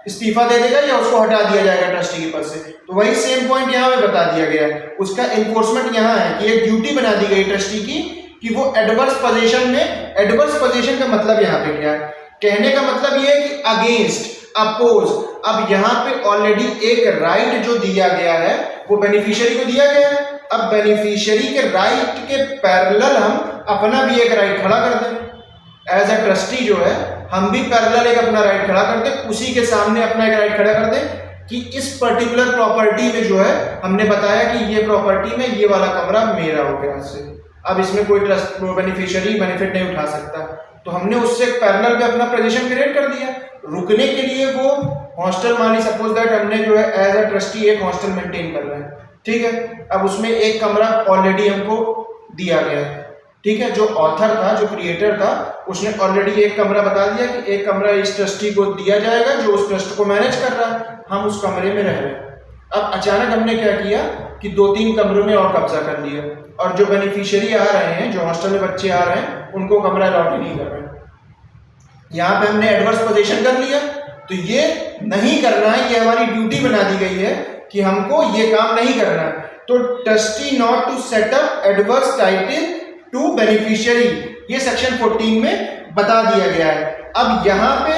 इस्तीफा दे देगा या उसको हटा दिया जाएगा ट्रस्टी के पद से। तो वही सेम पॉइंट यहाँ पे बता दिया गया है, उसका इन्फोर्समेंट यहाँ है कि एक ड्यूटी बना दी गई ट्रस्टी की कि वो एडवर्स पोजीशन में, एडवर्स पोजीशन का मतलब यहाँ पे क्या है, कहने का मतलब ये है कि अगेंस्ट, अपोज। अब यहाँ पे ऑलरेडी एक राइट जो दिया गया है वो बेनिफिशियरी को दिया गया है, अब बेनिफिशियरी के राइट के पैरेलल हम अपना भी एक राइट खड़ा कर दें। एज अ ट्रस्टी जो है हम भी पैरेलल एक अपना राइट खड़ा कर दें, उसी के सामने अपना एक राइट खड़ा कर दें कि इस पर्टिकुलर प्रॉपर्टी में जो है हमने बताया कि ये प्रॉपर्टी में ये वाला कमरा मेरा हो गया से, अब इसमें कोई ट्रस्ट बेनिफिशियरी बेनिफिट नहीं उठा सकता। तो हमने उससे पैरेलल पे अपना पोजीशन क्रिएट कर दिया। रुकने के लिए वो हॉस्टल मानी, सपोज दैट हमने जो है एज अ ट्रस्टी एक हॉस्टल मेंटेन कर रहे हैं, ठीक है। अब उसमें एक कमरा ऑलरेडी हमको दिया गया है, ठीक है। जो ऑथर था, जो क्रिएटर था, उसने ऑलरेडी एक कमरा बता दिया कि एक कमरा इस ट्रस्टी को दिया जाएगा जो उस ट्रस्ट को मैनेज कर रहा है, हम उस कमरे में रह रहे हैं। अब अचानक हमने क्या किया कि 2-3 कमरों में और कब्जा कर लिया और जो बेनिफिशियरी आ रहे हैं, जो हॉस्टल में बच्चे आ रहे हैं, उनको कमरा अलॉट नहीं कर रहे हैं। यहाँ पे हमने एडवर्स पोजीशन कर लिया, तो ये नहीं करना है, ये हमारी ड्यूटी बना दी गई है कि हमको ये काम नहीं करना है। तो trustee not to set up adverse title to beneficiary, ये सेक्शन 14 में बता दिया गया है। अब यहाँ पे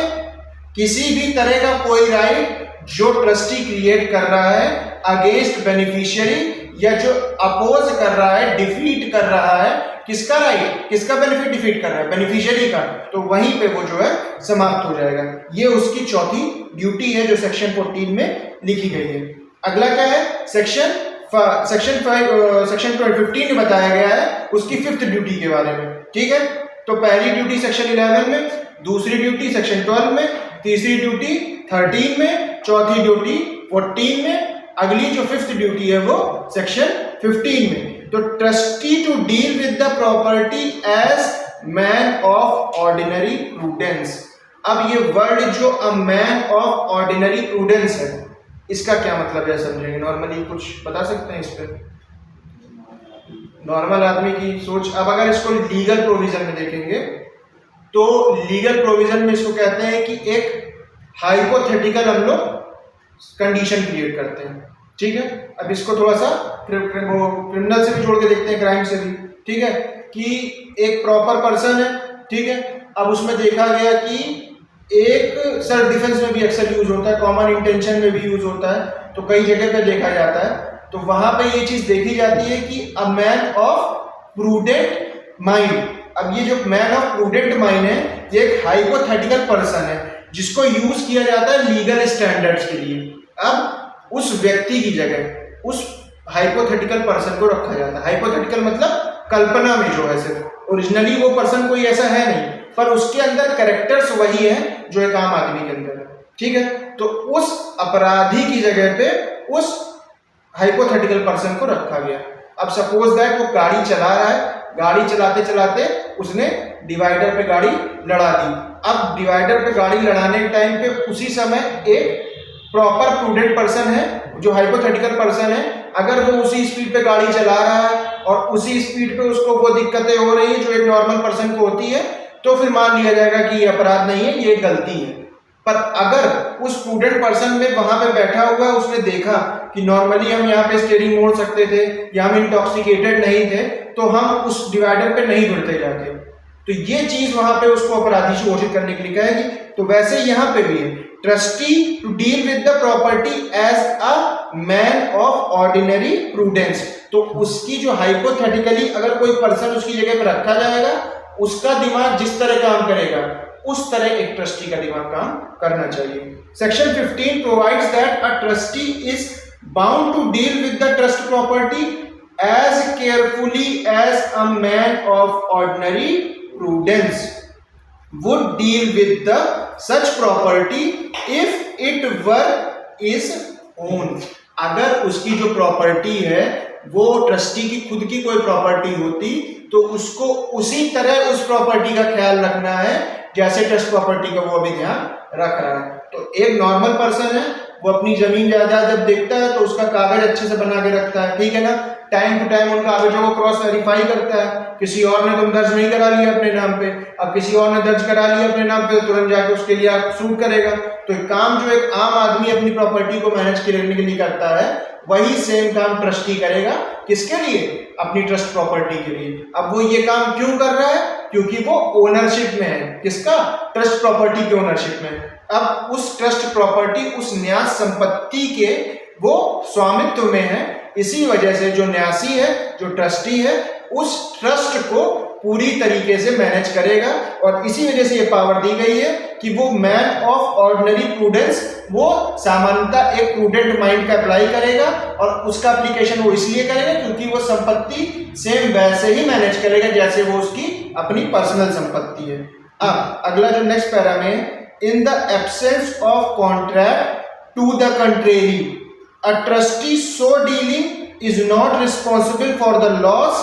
किसी भी तरह का कोई राइट जो ट्रस्टी क्रिएट कर रहा है अगेंस्ट बेनिफिशियरी या जो अपोज कर रहा है, डिफीट कर रहा है, किसका राइट, किसका बेनिफिट डिफीट कर रहा है, बेनिफिशियरी का, तो वहीं पे वो जो है समाप्त हो जाएगा। ये उसकी चौथी ड्यूटी है जो सेक्शन 14 में लिखी गई है। अगला क्या है, सेक्शन 15 में बताया गया है उसकी 5th ड्यूटी के बारे में, ठीक है। तो पहली ड्यूटी सेक्शन 11 में, दूसरी ड्यूटी सेक्शन 12 में, तीसरी ड्यूटी 13 में, चौथी ड्यूटी 14 में, अगली जो 5th ड्यूटी है वो सेक्शन 15 में। तो trustee to deal with the property as man of ordinary prudence. अब ये वर्ड जो a man of ordinary prudence है, इसका क्या मतलब है समझेंगे। नॉर्मली कुछ बता सकते हैं इस पर, नॉर्मल आदमी की सोच। अब अगर इसको लीगल प्रोविजन में देखेंगे तो लीगल प्रोविजन में इसको कहते हैं कि एक हाइपोथेटिकल हम लोग कंडीशन क्रिएट करते हैं, ठीक है। अब इसको थोड़ा सा क्रिमिनल से भी जोड़ के देखते हैं, क्राइम से भी, ठीक है। कि एक प्रॉपर पर्सन है, ठीक है। अब उसमें देखा गया कि एक सेल्फ डिफेंस में भी अक्सर यूज होता है, कॉमन इंटेंशन में भी यूज होता है, तो कई जगह पे देखा जाता है। तो वहां पे ये चीज देखी जाती है कि अ मैन ऑफ प्रूडेंट माइंड, अब ये जो मैन ऑफ प्रूडेंट माइंड है ये एक हाइपोथेटिकल पर्सन है जिसको यूज किया जाता है लीगल स्टैंडर्ड्स के लिए। अब उस व्यक्ति की जगह उस हाइपोथेटिकल पर्सन को रखा जाता है। हाइपोथेटिकल मतलब कल्पना में जो है, सिर्फ ओरिजिनली वो पर्सन कोई ऐसा है नहीं, पर उसके अंदर कैरेक्टर्स वही है जो एक आम आदमी के अंदर है। ठीक है, तो उस अपराधी की जगह पे उस हाइपोथेटिकल पर्सन को रखा गया। अब सपोज दैट वो गाड़ी चला रहा है, गाड़ी चलाते चलाते उसने डिवाइडर पे गाड़ी लड़ा दी। अब डिवाइडर पे गाड़ी लड़ाने के टाइम पे उसी समय एक प्रॉपर प्रूडेंट पर्सन है जो हाइपोथेटिकल पर्सन है, अगर वो उसी स्पीड पे गाड़ी चला रहा है और उसी स्पीड पे उसको वो दिक्कतें हो रही है जो एक नॉर्मल पर्सन को होती है, तो फिर मान लिया जाएगा कि ये अपराध नहीं है, ये गलती है। पर अगर उस प्रूडेंट पर्सन में वहां पे बैठा हुआ उसने देखा कि नॉर्मली हम यहाँ पे स्टीयरिंग मोड़ सकते थे या हम इंटॉक्सिकेटेड नहीं थे, तो हम उस डिवाइडर पे नहीं भिड़ते जाके, तो ये चीज वहां पे उसको अपराधी से घोषित करने के लिए कहेगी। तो वैसे यहाँ पे भी है, trustee to deal with the property as a man of ordinary prudence. तो उसकी जो हाइपोथेटिकली अगर कोई पर्सन उसकी जगह पर रखा जाएगा, उसका दिमाग जिस तरह काम करेगा उस तरह एक ट्रस्टी का दिमाग काम करना चाहिए। Section 15 provides that a trustee is bound to deal with the trust property as carefully as a man of ordinary prudence would deal with the such property if it were his own। अगर उसकी जो property है वो trustee की खुद की कोई property होती तो उसको उसी तरह उस प्रॉपर्टी का ख्याल रखना है जैसे ट्रस्ट प्रॉपर्टी का वो अभी ध्यान रख रहा है। तो एक नॉर्मल पर्सन है, वो अपनी जमीन जायदाद जब देखता है तो उसका कागज अच्छे से बना के रखता है, ठीक है ना, टाइम टू टाइम उन कागजों को क्रॉस वेरीफाई करता है। किसी और ने तुम दर्ज नहीं करा लिया अपने नाम पे, अब किसी और ने दर्ज करा लिया अपने नाम पे, तुरंत जाके उसके लिए आप सूट करेगा। तो एक काम जो एक आम आदमी अपनी प्रॉपर्टी को मैनेज करने के लिए करता है, वही सेम काम ट्रस्टी करेगा। किसके लिए? अपनी ट्रस्ट प्रॉपर्टी के लिए। अब वो ये काम क्यों कर रहा है? क्योंकि वो ओनरशिप में है। किसका? ट्रस्ट प्रॉपर्टी के ओनरशिप में। अब उस ट्रस्ट प्रॉपर्टी उस न्यास संपत्ति के वो स्वामित्व में है, इसी वजह से जो न्यासी है, जो ट्रस्टी है, उस ट्रस्ट को पूरी तरीके से मैनेज करेगा। और इसी वजह से ये पावर दी गई है कि वो मैन ऑफ ऑर्डिनरी प्रूडेंस, वो सामान्यतः एक प्रूडेंट माइंड का अप्लाई करेगा और उसका एप्लीकेशन वो इसलिए करेगा क्योंकि वो संपत्ति सेम वैसे ही मैनेज करेगा जैसे वो उसकी अपनी पर्सनल संपत्ति है। अब अगला जो नेक्स्ट पैरा में, in the absence of contract to the contrary a trustee so dealing is not responsible for the loss,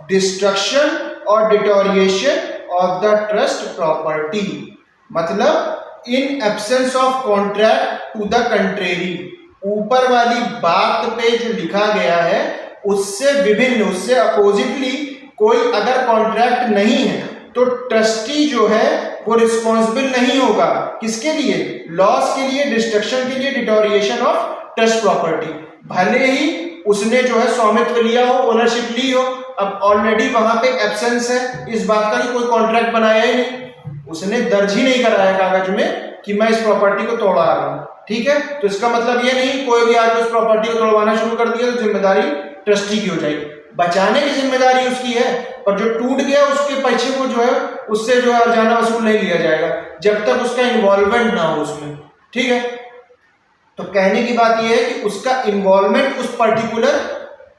destruction or deterioration of the trust property। मतलब in absence of contract to the contrary, ऊपर वाली बात पे जो लिखा गया है उससे विभिन्न, उससे अपोजिटली कोई अगर कॉन्ट्रैक्ट नहीं है तो ट्रस्टी जो है वो रिस्पॉन्सिबल नहीं होगा। किसके लिए? लॉस के लिए, डिस्ट्रक्शन के लिए, डिटोरिएशन ऑफ ट्रस्ट प्रॉपर्टी। भले ही उसने जो है स्वामित्व लिया हो, ओनरशिप ली हो, अब ऑलरेडी वहां पे एब्सेंस है, इस बात का ही कोई कॉन्ट्रैक्ट बनाया ही नहीं, उसने दर्ज ही नहीं कराया कागज में कि मैं इस प्रॉपर्टी को तोड़ा रहा हूं, ठीक है। तो इसका मतलब ये नहीं कोई भी आदमी उस प्रॉपर्टी को तोड़वाना शुरू कर दिया तो जिम्मेदारी ट्रस्टी की हो जाएगी। बचाने की जिम्मेदारी उसकी है, पर जो टूट गया उसके पीछे वो जो है उससे जो है अर्जाना वसूल नहीं लिया जाएगा जब तक उसका इन्वॉल्वमेंट ना हो उसमें, ठीक है। तो कहने की बात यह है कि उसका इन्वॉल्वमेंट उस पर्टिकुलर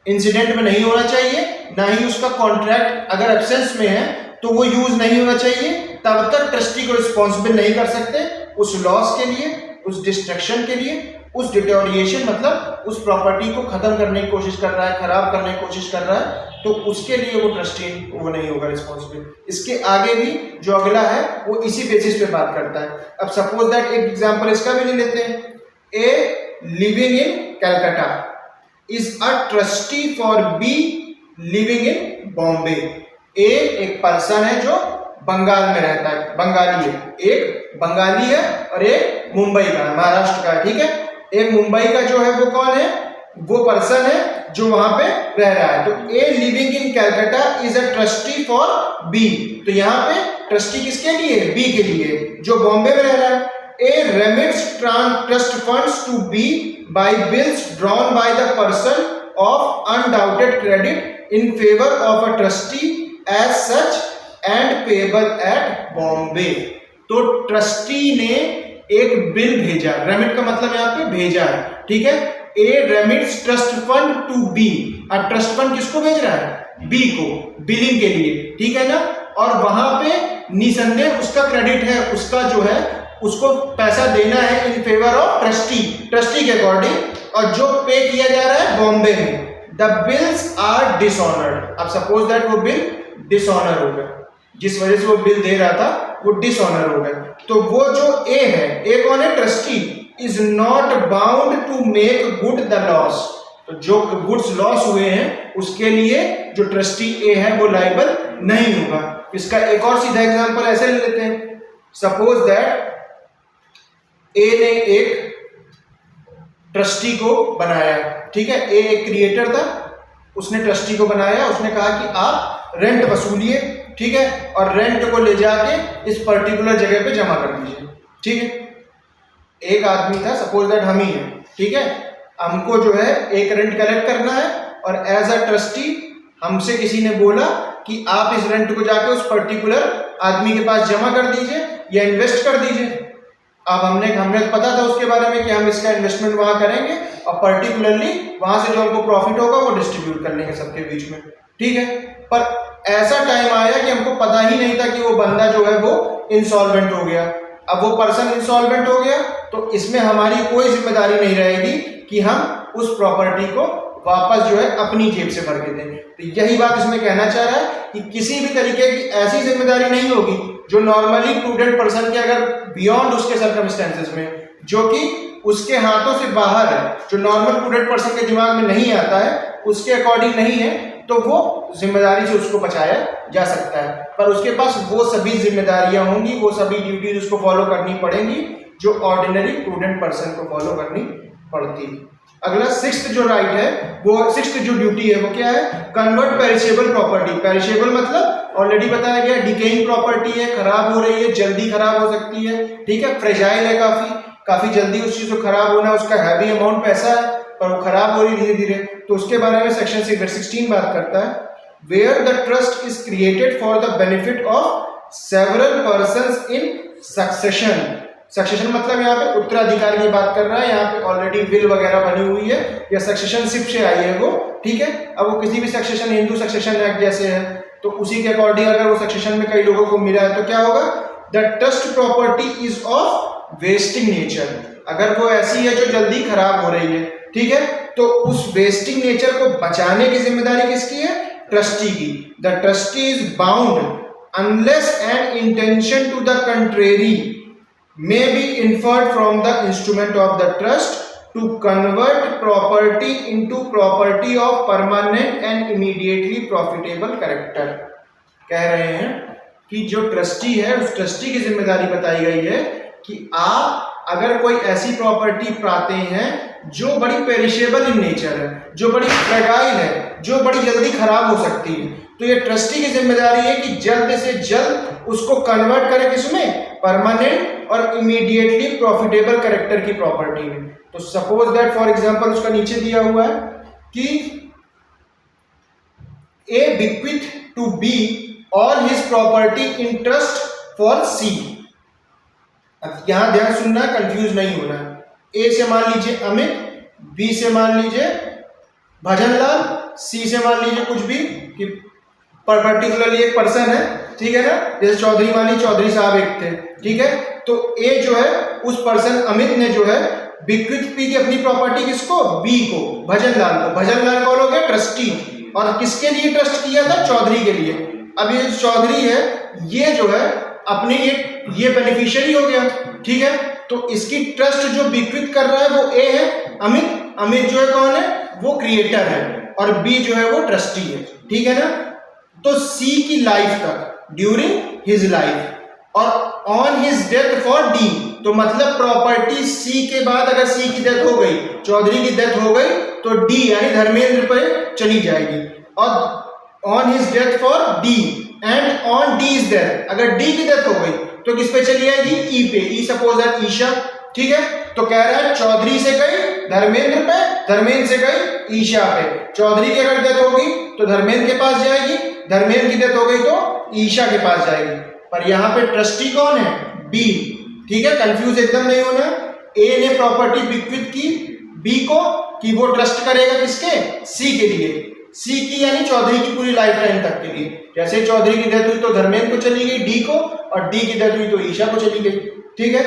इंसिडेंट में नहीं होना चाहिए, ना ही उसका कॉन्ट्रैक्ट अगर एब्सेंस में है तो वो यूज नहीं होना चाहिए। तब तक ट्रस्टी को रिस्पॉन्सिबल नहीं कर सकते उस लॉस के लिए, उस डिस्ट्रक्शन के लिए, उस डिटोरिएशन मतलब उस प्रॉपर्टी को खत्म करने की कोशिश कर रहा है, खराब करने की कोशिश कर रहा है, तो उसके लिए वो ट्रस्टी वो नहीं होगा रिस्पॉन्सिबल। इसके आगे भी जो अगला है वो इसी बेसिस पे बात करता है। अब सपोज दैट एक एग्जांपल इसका भी ले लेते हैं। A living in Calcutta is a trustee for B living in Bombay। A एक पर्सन है जो बंगाल में रहता है, बंगाली है, एक बंगाली है और एक मुंबई का है, महाराष्ट्र का है, ठीक है। एक मुंबई का जो है वो कौन है? वो पर्सन है जो वहां पे रह रहा है। तो A living in Calcutta is a trustee for B। तो यहाँ पे ट्रस्टी किसके लिए? B के लिए, जो बॉम्बे में रह रहा है। A remits trust funds to B by bills drawn by the person of undoubted credit in favor of a trustee as such and payable eight Bombay. तो ट्रस्टी ने एक बिल भेजा, रेमिट का मतलब यहाँ पे भेजा है, ठीक है। ए remits trust fund to be. अब ट्रस्ट फंड किसको भेज रहा है? बी को, बिलिंग के लिए, ठीक है ना। और वहां पे निसंदेह उसका क्रेडिट है, उसका जो है उसको पैसा देना है in favour of trustee, trustee के अकॉर्डिंग, और जो पे किया जा रहा है बॉम्बे में। The bills are dishonoured. अब सपोज दैट वो बिल डिसऑनर हो गया, जिस वजह से वो बिल दे रहा था वो डिसऑनर हो गया। तो वो जो ए है, ए कौन है? Trustee, is not bound to make good the loss. तो जो गुड्स लॉस हुए हैं उसके लिए जो ट्रस्टी ए है वो लायबल नहीं होगा। इसका एक और सीधा एग्जांपल ऐसे ले लेते हैं। सपोज दैट ए ने एक ट्रस्टी को बनाया, ठीक है। ए एक क्रिएटर था, उसने ट्रस्टी को बनाया, उसने कहा कि आप रेंट वसूलिए, ठीक है, और रेंट को ले जाके इस पर्टिकुलर जगह पे जमा कर दीजिए, ठीक है। एक आदमी था, सपोज दैट हम ही है, ठीक है। हमको जो है एक रेंट कलेक्ट करना है और एज अ ट्रस्टी हमसे किसी ने बोला कि आप इस रेंट को जाके उस पर्टिकुलर आदमी के पास जमा कर दीजिए या इन्वेस्ट कर दीजिए। अब हमें पता था उसके बारे में कि हम इसका इन्वेस्टमेंट वहां करेंगे और पर्टिकुलरली वहां से जो हमको प्रॉफिट होगा वो डिस्ट्रीब्यूट कर लेंगे सबके बीच में, ठीक है। पर ऐसा टाइम आया कि हमको पता ही नहीं था कि वो बंदा जो है वो इंसॉल्वेंट हो गया। अब वो पर्सन इंसॉल्वेंट हो गया तो इसमें हमारी कोई जिम्मेदारी नहीं रहेगी कि हम उस प्रॉपर्टी को वापस जो है अपनी जेब से भर के दें। तो यही बात इसमें कहना चाह रहा है कि किसी भी तरीके की ऐसी जिम्मेदारी नहीं होगी जो नॉर्मली प्रूडेंट पर्सन के, अगर बियॉन्ड उसके सर्कमस्टेंसेस में, जो कि उसके हाथों से बाहर है, जो नॉर्मल प्रूडेंट पर्सन के दिमाग में नहीं आता है, उसके अकॉर्डिंग नहीं है, तो वो जिम्मेदारी से उसको बचाया जा सकता है। पर उसके पास वो सभी जिम्मेदारियां होंगी, वो सभी ड्यूटीज उसको फॉलो करनी पड़ेंगी जो ऑर्डिनरी प्रूडेंट पर्सन को फॉलो करनी पड़ती है। अगला सिक्स्थ जो राइट है, वो सिक्स्थ जो ड्यूटी है वो क्या है? Convert perishable property. पेरिशेबल मतलब ऑलरेडी बताया गया, डिकेइंग प्रॉपर्टी है, खराब हो रही है, जल्दी खराब हो सकती है, ठीक है, फ्रेजाइल है, काफी जल्दी उस चीज को खराब होना, उसका हैवी अमाउंट पैसा है पर वो खराब हो रही धीरे धीरे। तो उसके बारे में सेक्शन 16 बात करता है। Where the trust is created for the benefit of several persons in succession. Succession मतलब यहाँ पे उत्तराधिकारी की बात कर रहा है, यहाँ पे ऑलरेडी विल वगैरह बनी हुई है या सक्सेशनशिप से आई है वो, ठीक है। अब वो किसी भी सक्सेशन, हिंदू सक्सेशन एक्ट जैसे है, तो उसी के अकॉर्डिंग अगर वो सक्सेशन में कई लोगों को मिला है तो क्या होगा? The trust property is of wasting nature. अगर वो ऐसी है जो जल्दी खराब हो रही है, ठीक है, तो उस वेस्टिंग नेचर को बचाने की जिम्मेदारी किसकी है? ट्रस्टी की। The trustee is bound unless an intention to the contrary may be inferred from the instrument of the trust to convert property into property of permanent and immediately profitable character। कह रहे हैं कि जो trustee है उस trustee की जिम्मेदारी बताई गई है कि आप अगर कोई ऐसी प्रॉपर्टी पाते हैं जो बड़ी पेरिशेबल इन नेचर है, जो बड़ी फ्रेगाइल है, जो बड़ी जल्दी खराब हो सकती है, तो ये ट्रस्टी की जिम्मेदारी है कि जल्द से जल्द उसको कन्वर्ट करे किसमें? परमानेंट और इमीडिएटली प्रॉफिटेबल कैरेक्टर की प्रॉपर्टी में। तो सपोज दैट फॉर एग्जांपल उसका नीचे दिया हुआ है कि A bequeath to B all his property in trust for C. अब यहां ध्यान सुनना, कंफ्यूज नहीं होना। ए से मान लीजिए अमित, बी से मान लीजिए भजनलाल, सी से मान लीजिए कुछ भी, कि पर्टिकुलरली एक पर्सन है, ठीक है ना, जैसे चौधरी, मान लीजिए चौधरी साहब एक थे, ठीक है। तो ए जो है उस पर्सन अमित ने जो है बिक्विथ की अपनी प्रॉपर्टी किसको? बी को, भजनलाल को। भजनलाल कौन हो गया? ट्रस्टी। और किसके लिए ट्रस्ट किया था? चौधरी के लिए। अब ये चौधरी है, ये जो है अपने ये बेनिफिशियरी हो गया, ठीक है। तो इसकी ट्रस्ट जो बिक्विथ कर रहा है वो ए है, अमित जो है कौन है? वो क्रिएटर है, और बी जो है वो ट्रस्टी है, ठीक है ना। तो सी की लाइफ तक, ड्यूरिंग हिज लाइफ, और on his death for D, तो मतलब प्रॉपर्टी सी के बाद अगर सी की डेथ हो गई, चौधरी की डेथ हो गई, तो डी यानी धर्मेंद्र पे चली जाएगी। और on his death for D and on D is death, अगर डी की डेथ हो गई तो किस पे चली जाएगी? ई पे। ई सपोज दैट ईशा, ठीक है। तो कह रहा है चौधरी से गई धर्मेंद्र पे, धर्मेंद्र से गई ईशा पे। चौधरी की अगर डेथ होगी तो धर्मेंद्र के पास जाएगी, धर्मेंद्र की डेथ हो गई तो ईशा के पास जाएगी। पर यहाँ पे ट्रस्टी कौन है? बी। ठीक है, कंफ्यूज एकदम नहीं होना। ए ने प्रॉपर्टी बिक्विथ की बी को कि वो ट्रस्ट करेगा किसके? सी के लिए। सी की यानी चौधरी की पूरी लाइफ टाइम तक के लिए। जैसे चौधरी की डेथ हुई तो धर्मेंद्र को चली गई डी को, और डी की डेथ हुई तो ईशा को चली गई। ठीक है,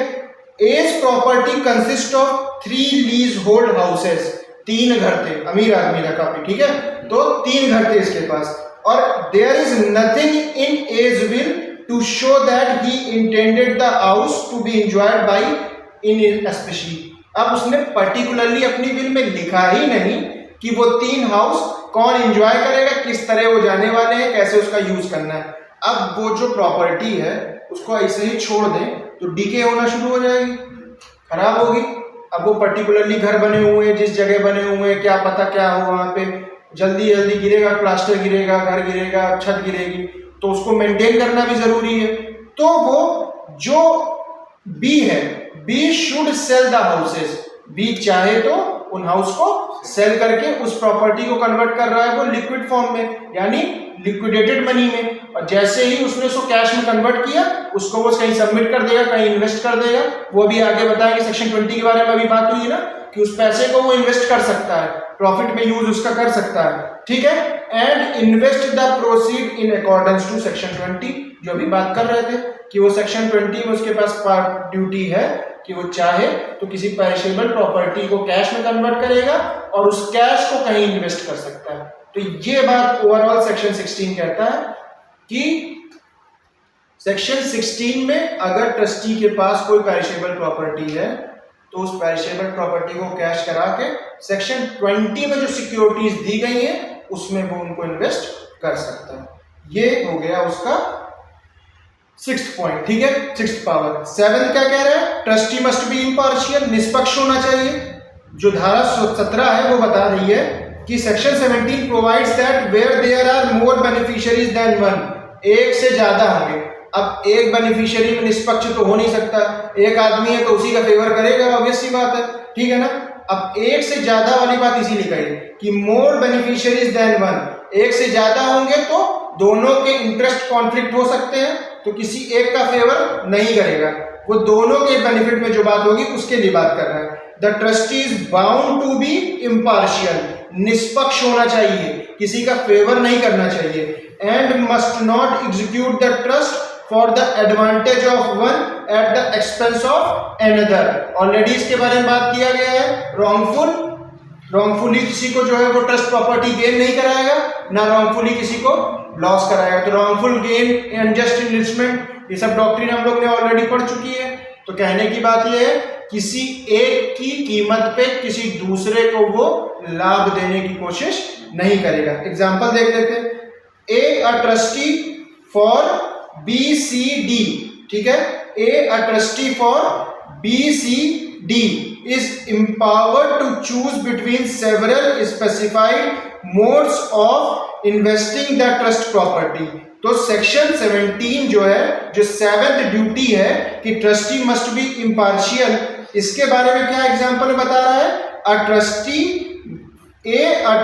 as property consist of 3 leasehold houses. 3 घर थे, अमीर आदमी था काफी। ठीक है, तो 3 घर थे इसके पास, और there is nothing in A's will to show that he intended the house to be enjoyed by in specially. अब उसने पर्टिकुलरली अपनी विल में लिखा ही नहीं कि वो 3 हाउस कौन एंजॉय करेगा, किस तरह वो जाने वाले हैं, कैसे उसका यूज करना है। अब वो जो प्रॉपर्टी है उसको ऐसे ही छोड़ दें तो डीके होना शुरू हो जाएगी, खराब होगी। अब वो पर्टिकुलरली घर बने हुए हैं, जिस जगह बने हुए हैं, क्या पता क्या हो वहां पे, जल्दी जल्दी गिरेगा, प्लास्टर गिरेगा, घर गिरेगा, छत गिरेगी, तो उसको मेंटेन करना भी जरूरी है। तो वो जो बी है, B should sell the houses. B चाहे तो उन हाउस को सेल करके उस प्रॉपर्टी को कन्वर्ट कर रहा है वो लिक्विड फॉर्म में, यानी लिक्विडेटेड मनी में। और जैसे ही उसने उसको कैश में कन्वर्ट किया, उसको वो कहीं सबमिट कर देगा, कहीं इन्वेस्ट कर देगा। वो अभी आगे बताएंगे, सेक्शन 20 के बारे में अभी बात हुई ना, कि उस पैसे को वो इन्वेस्ट कर सकता है, प्रॉफिट में यूज उसका कर सकता है। ठीक है, and invest the proceed in accordance to section 20, जो अभी बात कर रहे थे कि वो सेक्शन 20 में उसके पास पार्ट ड्यूटी है कि वो चाहे तो किसी पेरिशेबल प्रॉपर्टी को कैश में कन्वर्ट करेगा और उस कैश को कहीं इन्वेस्ट कर सकता है। तो ये बात ओवरऑल सेक्शन 16 कहता है कि सेक्शन 16 में अगर ट्रस्टी के पास कोई पेरिशेबल प्रॉपर्टी है तो उस पेरिशेबल प्रॉपर्टी को कैश करा के सेक्शन 20 में जो सिक्योरिटीज दी गई है उसमें वो उनको इन्वेस्ट कर सकता है। ये हो गया उसका 6th पॉइंट। ठीक है, 6th पावर। 7th क्या कह रहा है? ट्रस्टी मस्ट बी इम्पार्शियल, निष्पक्ष होना चाहिए। जो धारा 17 है वो बता रही है कि section 17 provides that where there are more beneficiaries than one, एक से ज्यादा होंगे। अब एक बेनिफिशियरी में निष्पक्ष तो हो नहीं सकता, एक आदमी है तो उसी का फेवर करेगा, ऑब्वियस सी बात है। ठीक है ना, अब एक से ज्यादा वाली बात इसीलिए कही कि मोर बेनिफिशियरीज देन वन, एक से ज्यादा होंगे तो दोनों के इंटरेस्ट कॉन्फ्लिक्ट हो सकते हैं, तो किसी एक का फेवर नहीं करेगा, वो दोनों के बेनिफिट में जो बात होगी उसके लिए बात कर रहा है। The trustee is bound to be impartial, निष्पक्ष होना चाहिए, किसी का फेवर नहीं करना चाहिए। And must not execute the trust for the advantage of one at the expense of another. Already इसके बारे में बात किया गया है। रॉन्गफुली किसी को जो है वो ट्रस्ट प्रॉपर्टी गेन नहीं कराएगा, ना रॉन्गफुली किसी को लॉस कराएगा। तो रॉन्गफुल गेन, अनजस्ट इन्वेस्टमेंट, ये सब डॉक्ट्रिन हम लोग ने ऑलरेडी पढ़ चुकी है। तो कहने की बात ये है, किसी एक की कीमत पे किसी दूसरे को वो लाभ देने की कोशिश नहीं करेगा। एग्जाम्पल देख लेते हैं। A a trustee for BCD, ठीक है, A a trustee for BCD is empowered to choose between several specified modes of investing the trust property। तो सेक्शन 17 जो है, जो 7th ड्यूटी है कि ट्रस्टी मस्ट बी इम्पार्शियल, इसके बारे में क्या एग्जांपल बता रहा है? a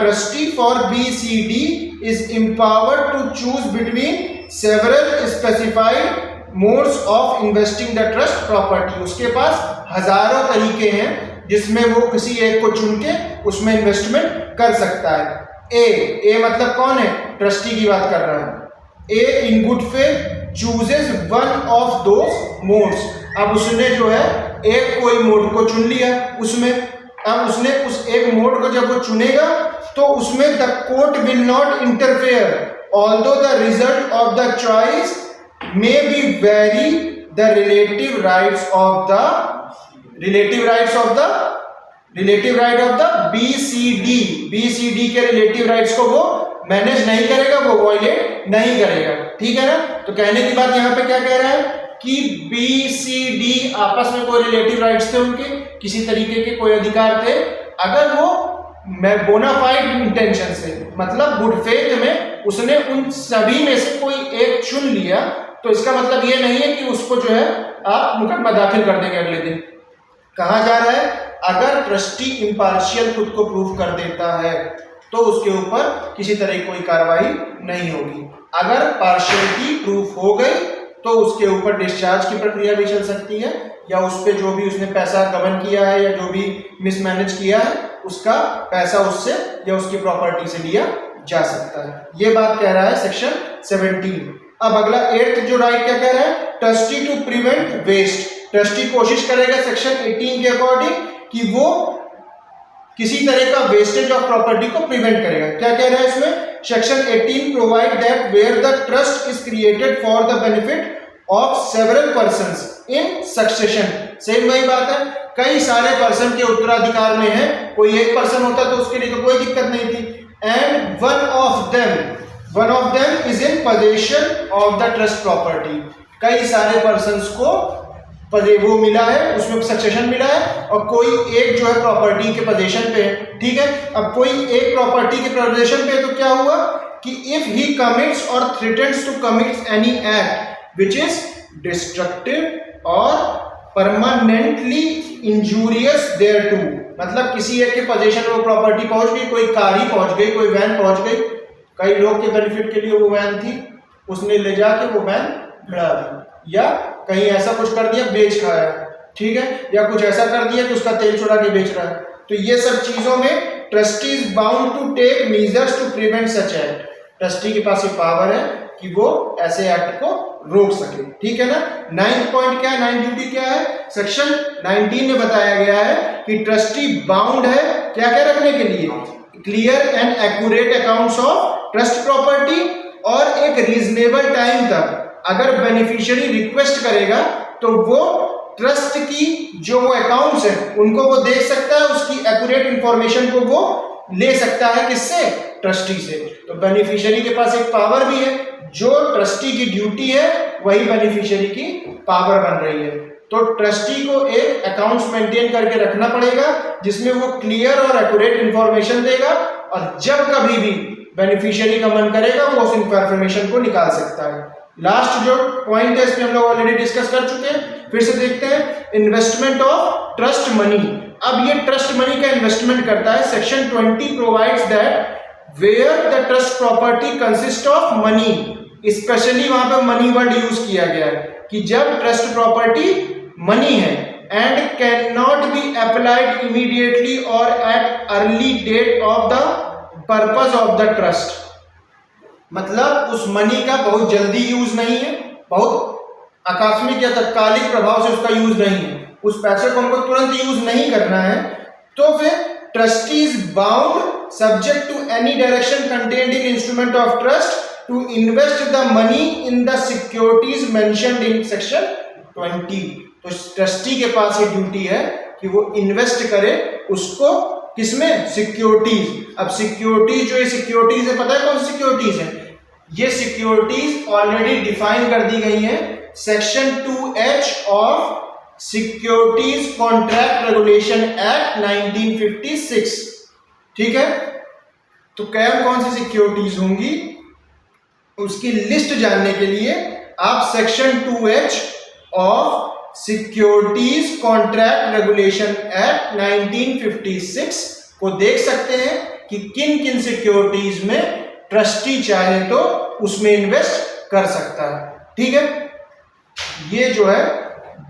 trustee for BCD is empowered to choose between several specified modes of investing the trust property। उसके पास हजारों तरीके हैं जिसमें वो किसी एक को चुन के उसमें इन्वेस्टमेंट कर सकता है। ए मतलब कौन है? ट्रस्टी की बात कर रहा है। A in good faith chooses one of those modes. अब उसने जो है एक कोई मोड को चुन लिया, उसमें अब उसने उस एक मोड को जब वो चुनेगा तो उसमें the court will not interfere although the result of the choice may be vary the relative rights of the BCD के रिलेटिव राइट्स को वो मैनेज नहीं करेगा, वो वॉयलेट नहीं करेगा। ठीक है ना, तो कहने की बात यहाँ पे क्या कह रहा है कि BCD आपस में कोई रिलेटिव राइट्स थे, उनके किसी तरीके के कोई अधिकार थे, अगर वो बोनाफाइड इंटेंशन से, मतलब गुड फेथ में उसने उन सभी में से कोई एक चुन लिया, तो इसका मतलब ये नहीं है कि उसको जो है आप मुकदमा दाखिल कर देंगे अगले दिन। कहा जा रहा है अगर ट्रस्टी इम्पार्शियल खुद को प्रूव कर देता है तो उसके ऊपर किसी तरह की कोई कार्रवाई नहीं होगी। अगर पार्शियलिटी प्रूफ हो गई तो उसके ऊपर डिस्चार्ज की प्रक्रिया भी चल सकती है, या उस पे जो भी उसने पैसा गबन किया है या जो भी मिसमैनेज किया है उसका पैसा उससे या उसकी प्रॉपर्टी से लिया जा सकता है। ये बात कह रहा है सेक्शन 17। अब अगला 8th जो राइट क्या कह रहा है, trustee to prevent waste. Trustee कोशिश करेगा सेक्शन 18 के अकॉर्डिंग कि वो किसी तरह का वेस्टेज ऑफ प्रॉपर्टी को प्रिवेंट करेगा। क्या कह रहा है इसमें, section 18 provide that where the trust is created for the benefit of several persons in succession. Same वही बात है, कई सारे पर्सन के उत्तराधिकार में है, कोई एक पर्सन होता तो उसके लिए तो कोई दिक्कत नहीं थी। And one of them is in possession of the trust property. कई सारे पर्संस को वो मिला है, उसमें सक्सेशन मिला है, और कोई एक जो है प्रॉपर्टी के पोजीशन पे है। ठीक है, अब कोई एक प्रॉपर्टी के पोजीशन पे तो क्या हुआ कि इफ ही कमिट्स और threatens to commits any act which is destructive और परमानेंटली इंजूरियस देयरटू, मतलब किसी एक के पोजीशन में वो प्रॉपर्टी पहुंच गई, कोई कार ही पहुंच गई, कोई वैन पहुंच गई, कई लोग के बेनिफिट के लिए वो वैन थी, उसने ले जाके वो वैन भिड़ा दी, या कहीं ऐसा कुछ कर दिया बेच खाया, ठीक है, या कुछ ऐसा कर दिया कि उसका तेल चुरा के बेच रहा है। तो ये सब चीजों में trustee is bound to take measures to prevent such act. Trustee के पास ये पावर है कि वो ऐसे एक्ट को रोक सके। ठीक है ना। 9th पॉइंट क्या है, 9th ड्यूटी क्या है, सेक्शन 19 में बताया गया है कि ट्रस्टी बाउंड है क्या क्या रखने के लिए, clear and accurate accounts of trust property, और एक रीजनेबल टाइम तक अगर बेनिफिशियरी रिक्वेस्ट करेगा तो वो ट्रस्ट की जो वो अकाउंट्स हैं उनको वो देख सकता है, उसकी एक्यूरेट इंफॉर्मेशन को वो ले सकता है, किससे, ट्रस्टी से। तो बेनिफिशियरी के पास एक पावर भी है, जो ट्रस्टी की ड्यूटी है वही बेनिफिशियरी की पावर बन रही है। तो ट्रस्टी को एक अकाउंट्स मेंटेन करके रखना पड़ेगा जिसमें वो क्लियर और एक्यूरेट इंफॉर्मेशन देगा, और जब कभी भी बेनिफिशियरी का मन करेगा वो उस इंफॉर्मेशन को निकाल सकता है। लास्ट जो पॉइंट है इसमें हम लोग ऑलरेडी डिस्कस कर चुके हैं, फिर से देखते हैं, इन्वेस्टमेंट ऑफ ट्रस्ट मनी। अब ये ट्रस्ट मनी का इन्वेस्टमेंट करता है। Section 20 provides that where the trust property consist of money, specially वहां पे मनी वर्ड यूज किया गया है कि जब ट्रस्ट प्रॉपर्टी मनी है and can not be applied immediately और at early date of the purpose of the trust, मतलब उस मनी का बहुत जल्दी यूज नहीं है, बहुत आकस्मिक या तत्कालिक प्रभाव से उसका यूज नहीं है, उस पैसे को हमको तुरंत यूज नहीं करना है, तो फिर trustee is bound subject to any direction contained in instrument of trust to invest the money in the securities mentioned in section 20। तो ट्रस्टी के पास ये ड्यूटी है कि वो इन्वेस्ट करे उसको, किसमें, सिक्योरिटीज। अब सिक्योरिटीज जो है सिक्योरिटीज है, पता है कौन सी सिक्योरिटीज है, ये सिक्योरिटीज ऑलरेडी डिफाइन कर दी गई है section 2H of securities contract regulation act 1956। ठीक है, तो क्या कौन सी सिक्योरिटीज होंगी उसकी लिस्ट जानने के लिए आप section 2H of securities contract regulation act 1956 को देख सकते हैं कि किन किन सिक्योरिटीज में ट्रस्टी चाहे तो उसमें इन्वेस्ट कर सकता है। ठीक है, ये जो है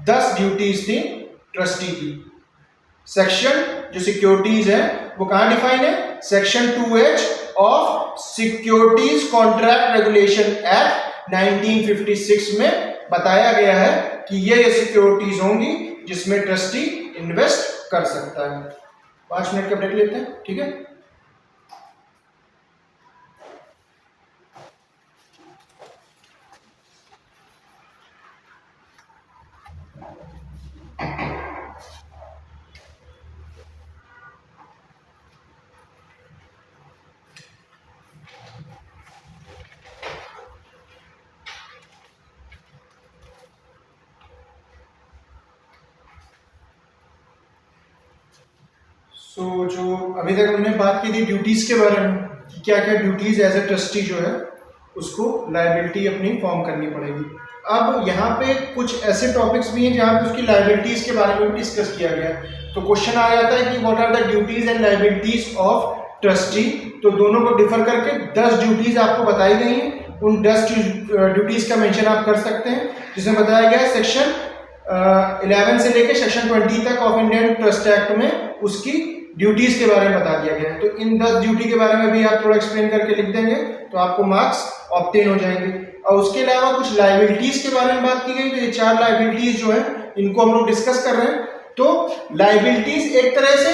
10 ड्यूटीज थी ट्रस्टी की। सेक्शन जो सिक्योरिटीज है वो कहां डिफाइन है, section 2H of securities contract regulation act 1956 में बताया गया है कि ये सिक्योरिटीज होंगी जिसमें ट्रस्टी इन्वेस्ट कर सकता है। 5 मिनट का ब्रेक लेते हैं। ठीक है, जो अभी तक हमने बात की थी ड्यूटीज के बारे में कि क्या क्या ड्यूटीज एज ए ट्रस्टी जो है उसको लायबिलिटी अपनी फॉर्म करनी पड़ेगी। अब यहाँ पे कुछ ऐसे टॉपिक्स भी हैं जहाँ पे उसकी लायबिलिटीज के बारे में भी डिस्कस किया गया है। तो क्वेश्चन आ जाता है कि what are the duties and liabilities of trustee. तो दोनों को डिफर करके 10 ड्यूटीज आपको बताई गई हैं उन 10 ड्यूटीज का मेंशन आप कर सकते हैं, जिसमें बताया गया है सेक्शन 11 से लेकर सेक्शन 20 तक ऑफ इंडियन ट्रस्ट एक्ट में उसकी ड्यूटीज के बारे में बता दिया गया है। तो इन 10 ड्यूटी के बारे में भी आप थोड़ा एक्सप्लेन करके लिख देंगे तो आपको मार्क्स ऑब्टेन हो जाएंगे। और उसके अलावा कुछ लायबिलिटीज के बारे में बात की गई, तो ये 4 लायबिलिटीज जो है इनको हम लोग डिस्कस कर रहे हैं। तो लायबिलिटीज एक तरह से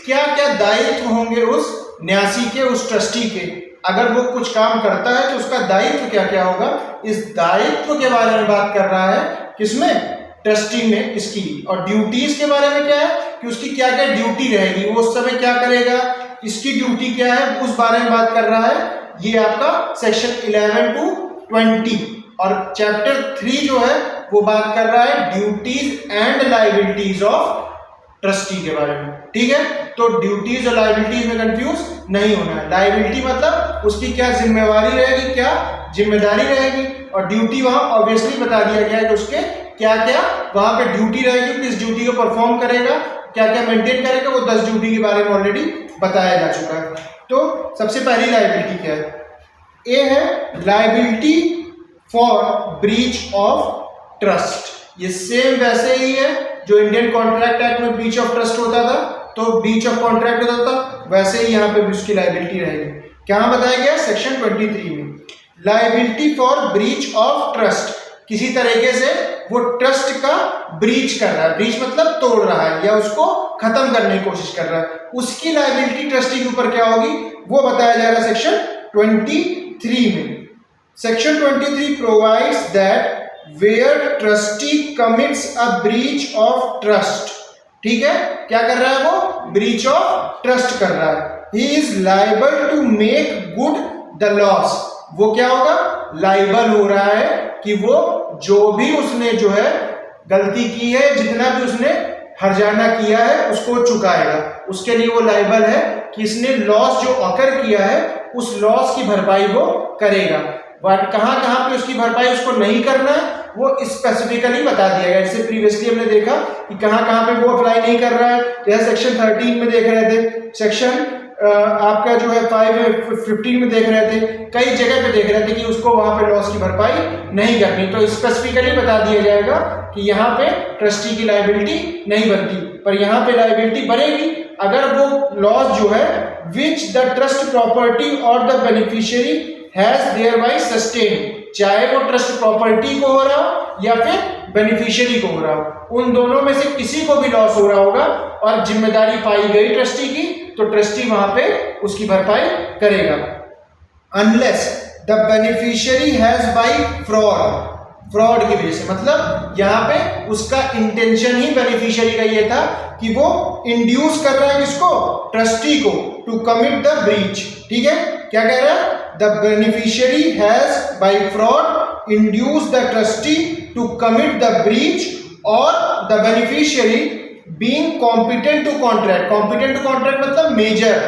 क्या क्या दायित्व होंगे उस न्यासी के, उस ट्रस्टी के, अगर वो कुछ काम करता है तो उसका दायित्व क्या क्या होगा, इस दायित्व के बारे में बात कर रहा है। किसमें? ट्रस्टी में इसकी। और ड्यूटीज के बारे में क्या है कि उसकी क्या क्या ड्यूटी रहेगी, वो उस समय क्या करेगा, इसकी ड्यूटी क्या है, उस बारे में बात कर रहा है। ये आपका सेक्शन 11 to 20। और चैप्टर 3 जो है वो बात कर रहा है duties and liabilities of trustee के बारे में। ठीक है, तो ड्यूटीज और लायबिलिटीज में कंफ्यूज नहीं होना है। लायबिलिटी मतलब उसकी क्या जिम्मेवारी रहेगी, क्या जिम्मेदारी रहेगी, और ड्यूटी वहां ऑब्वियसली बता दिया गया है कि उसके क्या क्या वहां पे ड्यूटी रहेगी, किस ड्यूटी को परफॉर्म करेगा, क्या क्या मेंटेन करेगा, वो 10 ड्यूटी के बारे में ऑलरेडी बताया जा चुका है। तो सबसे पहली लायबिलिटी क्या है? ए है liability for breach of trust. ये सेम वैसे ही है जो इंडियन कॉन्ट्रैक्ट एक्ट में ब्रीच ऑफ ट्रस्ट होता था, तो ब्रीच ऑफ कॉन्ट्रैक्ट होता था, वैसे ही यहाँ पे भी उसकी लायबिलिटी रहेगी। क्या बताया गया सेक्शन 23 में? Liability for breach of trust, किसी तरीके से वो ट्रस्ट का ब्रीच कर रहा है, ब्रीच मतलब तोड़ रहा है या उसको खत्म करने की कोशिश कर रहा है, उसकी लायबिलिटी ट्रस्टी के ऊपर क्या होगी वो बताया जा रहा है सेक्शन 23 में। Section 23 provides that where trustee commits a breach of trust, ठीक है, क्या कर रहा है वो? ब्रीच ऑफ ट्रस्ट कर रहा है। He is liable to make good the loss, वो क्या होगा? लायबल हो रहा है कि वो जो भी उसने जो है गलती की है, जितना भी उसने हर्जाना किया है उसको चुकाएगा। उसके लिए वो लायबल है कि इसने लॉस जो ऑकर किया है उस लॉस की भरपाई वो करेगा। बट कहाँ कहाँ पे उसकी भरपाई उसको नहीं करना है वो स्पेसिफिकली बता दिया गया। जैसे प्रीवियसली हमने देखा कि कहाँ कहाँ पे वो अप्लाई नहीं कर रहा है, जैसे सेक्शन 13 में देख रहे थे, सेक्शन आपका जो है 15 में देख रहे थे, कई जगह पे देख रहे थे कि उसको वहां पे लॉस की भरपाई नहीं करनी। तो स्पेसिफिकली बता दिया जाएगा कि यहाँ पे ट्रस्टी की लायबिलिटी नहीं बनती, पर यहाँ पे लायबिलिटी बनेगी अगर वो लॉस जो है विच द ट्रस्ट प्रॉपर्टी और the beneficiary has thereby sustain, चाहे वो ट्रस्ट प्रॉपर्टी को हो रहा हो या फिर बेनिफिशियरी को हो रहा हो, उन दोनों में से किसी को भी लॉस हो रहा होगा और जिम्मेदारी पाई गई ट्रस्टी की, तो ट्रस्टी वहां पे उसकी भरपाई करेगा। Unless the beneficiary has by fraud, fraud की वजह से, मतलब यहाँ पे उसका इंटेंशन ही बेनिफिशियरी का ये था कि वो इंड्यूस कर रहा है किसको? ट्रस्टी को, टू कमिट द ब्रीच। ठीक है, क्या कह रहा है? The beneficiary has by fraud induce the trustee to commit the breach, और the beneficiary being competent to contract, competent to contract मतलब मेजर,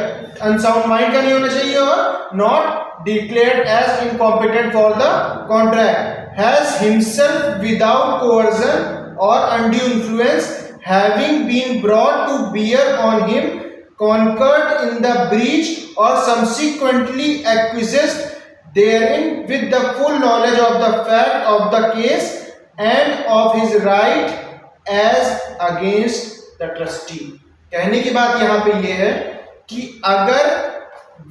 अनसाउंड माइंड का नहीं होना चाहिए, और not declared as incompetent for the contract, has himself without coercion or undue influence having been brought to bear on him concurred in the breach or subsequently acquiesced therein with the full knowledge of the fact of the case and of his right as against the trustee। कहने की बात यहाँ पे ये है कि अगर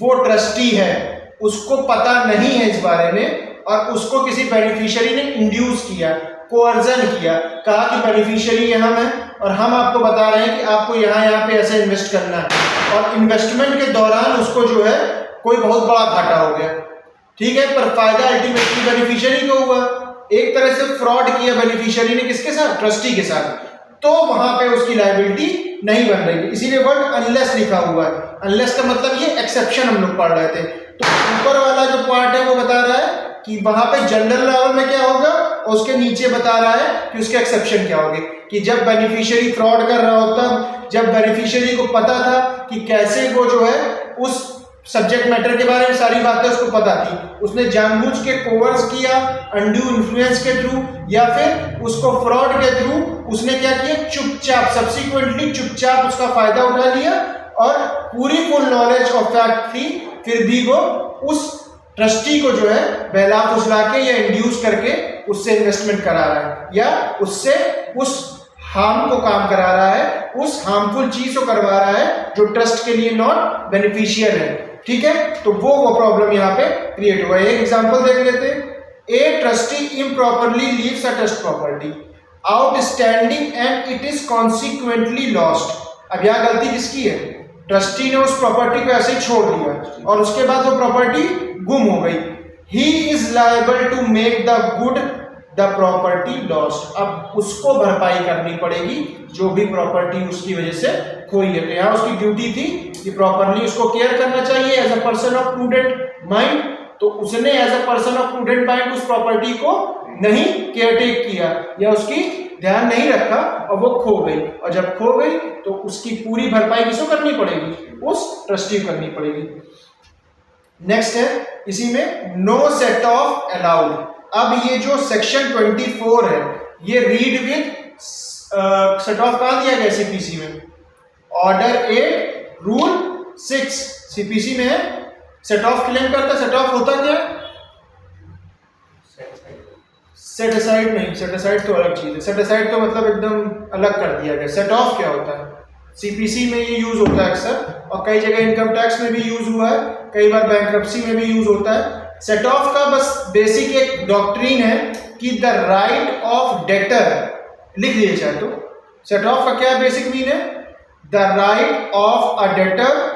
वो ट्रस्टी है उसको पता नहीं है इस बारे में और उसको किसी बेनिफिशियरी ने इंड्यूस किया, कोअर्जन किया, कहा कि बेनिफिशियरी ये हम है और हम आपको बता रहे हैं कि आपको यहाँ पे ऐसे इन्वेस्ट करना है, और इन्वेस्टमेंट के दौरान उसको जो है कोई बहुत बड़ा घाटा हो गया, ठीक है, पर फायदा अल्टीमेटली बेनिफिशियरी को हुआ। एक तरह से फ्रॉड किया बेनिफिशियरी ने किसके साथ? ट्रस्टी के साथ, तो वहां पे उसकी लायबिलिटी नहीं बन रही। इसीलिए वर्ड अनलेस लिखा हुआ है। अनलेस का मतलब ये एक्सेप्शन हम लोग पढ़ रहे थे, तो ऊपर वाला जो पार्ट है वो बता रहा है कि वहां पे जनरल लेवल में क्या होगा, और उसके नीचे बता रहा है कि उसके एक्सेप्शन क्या होंगे, कि जब बेनिफिशियरी फ्रॉड कर रहा हो, तब जब बेनिफिशियरी को पता था कि कैसे वो जो है उस सब्जेक्ट मैटर के बारे में सारी बातें उसको पता थी, उसने जानबूझ के कोवर्स किया अनड्यू इन्फ्लुएंस के थ्रू या फिर उसको फ्रॉड के थ्रू, उसने क्या किया? चुपचाप, सब्सिक्वेंटली चुपचाप उसका फायदा उठा लिया, और पूरी फुल नॉलेज ऑफ फैक्ट थी, फिर भी वो उस ट्रस्टी को जो है बहला फुसला के या इंड्यूस करके उससे इन्वेस्टमेंट करा रहा है या उससे उस हार्म को काम करा रहा है, उस हार्मफुल चीज को करवा रहा है जो ट्रस्ट के लिए नॉट बेनिफिशियल है। ठीक है, तो वो प्रॉब्लम यहाँ पे क्रिएट हुआ है। एक एग्जांपल देख लेते हैं। A trustee improperly leaves a trust property outstanding and it is consequently lost. अब यहाँ गलती किसकी है? ट्रस्टी ने उस प्रॉपर्टी को ऐसे ही छोड़ दिया और उसके बाद वो प्रॉपर्टी गुम हो गई। He is liable to make the good the property lost. अब उसको भरपाई करनी पड़ेगी जो भी प्रॉपर्टी उसकी वजह से खोई है। तो यहाँ उसकी ड्यूटी थी कि प्रॉपरली उसको केयर करना चाहिए as a person of prudent mind. तो उसने as a person of prudent mind उस प्रॉपर्टी को नहीं केयरटेक किया या उसकी ध्यान नहीं रखा और वो खो गई। और जब खो गई तो उसकी पूरी भरपाई किसको करनी पड़ेगी? उस ट्रस्टी को करनी पड़ेगी। नेक्स्ट है इसी में नो सेट ऑफ अलाउड। अब ये जो सेक्शन 24 है ये रीड विद सेट ऑफ कहाँ दिया गया? सीपीसी में। ऑर्डर 8 रूल 6 सीपीसी में है। सेट ऑफ क्लेम करता है। सेट ऑफ होता क्या? सेट असाइड नहीं, सेट असाइड तो अलग चीज है। सेट असाइड तो मतलब एकदम अलग कर दिया गया। सेट ऑफ क्या होता है? सीपीसी में ये यूज होता है अक्सर और कई जगह इनकम टैक्स में भी यूज हुआ है, कई बार बैंक्रप्सी में भी यूज होता है। सेट ऑफ का बस बेसिक एक डॉक्ट्रिन है कि द राइट ऑफ डेटर, लिख लीजिए चाहे तो। सेट ऑफ का क्या बेसिक मीन है? The right of a debtor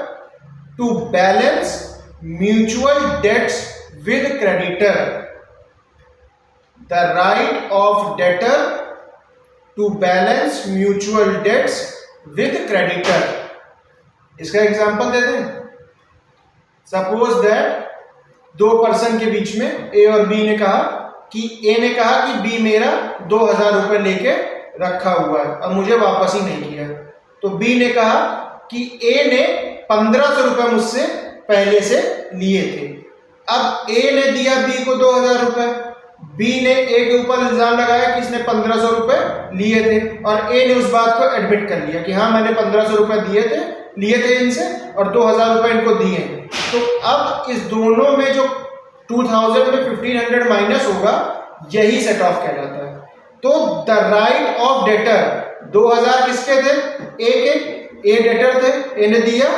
to balance mutual debts with creditor. The right of debtor to balance mutual debts with creditor. इसका एग्जांपल दे दें। सपोज दैट दो पर्सन के बीच में ए और बी ने कहा कि ए ने कहा कि बी मेरा 2000 रुपए लेके रखा हुआ है और मुझे वापस ही नहीं किया। तो बी ने कहा कि ए ने 1500 रुपए मुझसे पहले से लिए थे। अब ए ने दिया बी को 2000 रुपए, बी ने ए के ऊपर इल्जाम लगाया कि इसने 1500 रुपए लिए थे और ए ने उस बात को एडमिट कर लिया कि हाँ मैंने 1500 रुपए लिए थे इनसे और 2000 रुपए इनको दिए। तो अब इस दोनों में जो 2000 में 1500 माइनस होगा यही सेट ऑफ कहलाता है। तो द राइट ऑफ डेटर 2000 किसके थे? ए के। ए डेटर थे, ए ने दिया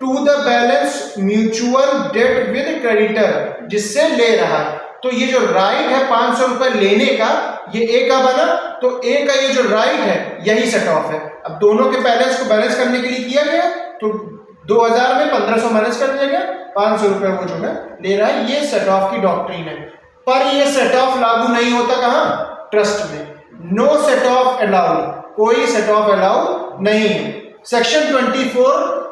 to the balance mutual debt with creditor जिससे ले रहा है। तो ये जो राइट है 500 रुपए लेने का ये ए का बना, तो ए का ये जो राइट है यही सेट ऑफ है। अब दोनों के बैलेंस को बैलेंस करने के लिए किया गया तो 2000 में 1500 माइनस कर दिया गया, 500 रुपए वो जो है ले रहा है। ये सेट ऑफ की डॉक्ट्रिन है। पर ये सेट ऑफ लागू नहीं होता कहां? ट्रस्ट में। नो सेट ऑफ अलाउड, कोई सेट ऑफ अलाउड नहीं है। सेक्शन 24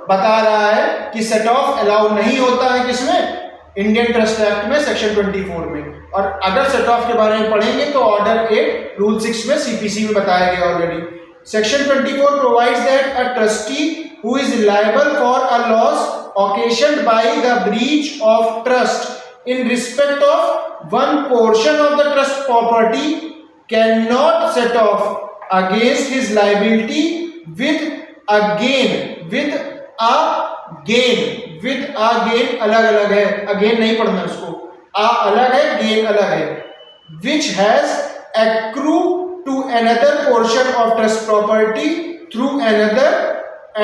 बता रहा है कि सेट ऑफ अलाउड नहीं होता है किसमें? इंडियन ट्रस्ट एक्ट में सेक्शन 24 में। और अगर सेट ऑफ के बारे में पढ़ेंगे तो ऑर्डर 8 रूल 6 में सीपीसी में बताया गया already. Section 24 provides that a trustee who is liable for a loss occasioned by the breach of trust in respect of one portion of the trust property cannot set off against his liability with a gain अलग अलग है। Again नहीं पढ़ना उसको, अलग है, gain अलग है। which has accrued to another portion of trust property through another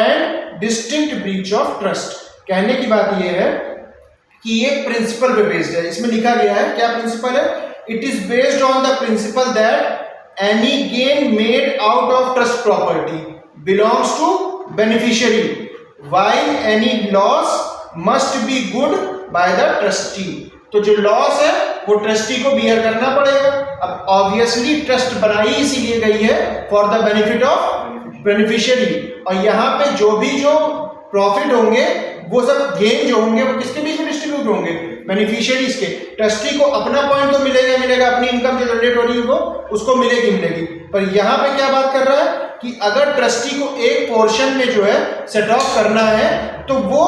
and distinct breach of trust। कहने की बात यह है कि ये प्रिंसिपल पे बेस्ड है। इसमें लिखा गया है क्या प्रिंसिपल है? It is based on the principle that any gain made out of trust property belongs to beneficiary while any loss must be good by the trustee. तो जो लॉस है वो ट्रस्टी को बियर करना पड़ेगा। अब ऑब्वियसली ट्रस्ट बनाई इसीलिए गई है for the benefit of beneficiary. और यहाँ पे जो प्रॉफिट होंगे वो सब गेन जो होंगे वो किसके बीच में डिस्ट्रीब्यूट होंगे? बेनिफिशियरीज के। ट्रस्टी को अपना पॉइंट तो मिलेगा, अपनी इनकम जो जनरेट हो रही है उसको मिलेगी। पर यहाँ पे क्या बात कर रहा है कि अगर ट्रस्टी को एक पोर्शन में जो है सेट ऑफ करना है तो वो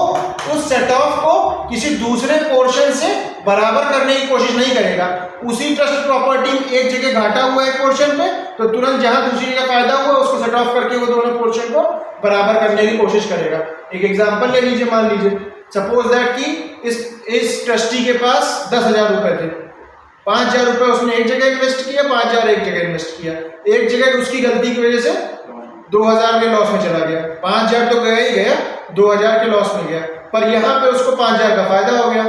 उस सेट ऑफ को किसी दूसरे पोर्शन से बराबर करने की कोशिश नहीं करेगा। उसी ट्रस्ट प्रॉपर्टी में एक जगह घाटा हुआ है एक पोर्शन पे तो तुरंत जहां दूसरी जगह फायदा हुआ उसको सेट ऑफ करके वो दोनों पोर्शन को बराबर करने की कोशिश करेगा। एक एग्जांपल ले लीजिए, मान लीजिए सपोज दैट कि इस ट्रस्टी के पास 10,000 रुपए थे, 5,000 रुपए उसने एक जगह इन्वेस्ट किया, 5,000 एक जगह इन्वेस्ट किया, एक जगह उसकी गलती की वजह से 2,000 के लॉस में चला गया, 5,000 तो गया ही गया, 2,000 के लॉस में गया, पर यहाँ पे उसको 5,000 का फायदा हो गया।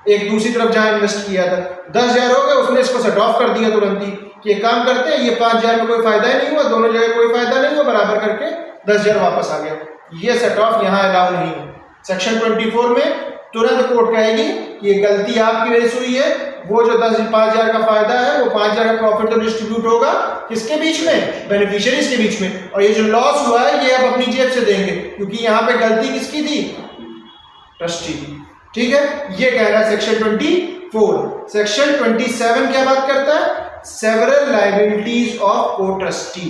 एक दूसरी तरफ जहाँ इन्वेस्ट किया था 10,000 हो गया, उसने इसको सेट ऑफ कर दिया तुरंत ही कि एक काम करते हैं, ये 5,000 में कोई फायदा ही नहीं हुआ, दोनों जगह कोई फायदा नहीं हुआ, बराबर करके 10,000 वापस आ गया। ये सेट ऑफ यहाँ अलाउ नहीं है। सेक्शन 24 में तुरंत कोर्ट कहेगी कि ये गलती आपकी वजह से हुई है, वो जो 5,000 का फायदा है वो 5,000 का प्रॉफिट तो डिस्ट्रीब्यूट होगा किसके बीच में, बेनिफिशियरीज के बीच में, और ये जो लॉस हुआ है ये आप अपनी जेब से देंगे, क्योंकि यहाँ पे गलती किसकी थी, ट्रस्टी की। ठीक है, ये कह रहा है सेक्शन 24। सेक्शन 27 क्या बात करता है, सेवरल लायबिलिटीज ऑफ को ट्रस्टी।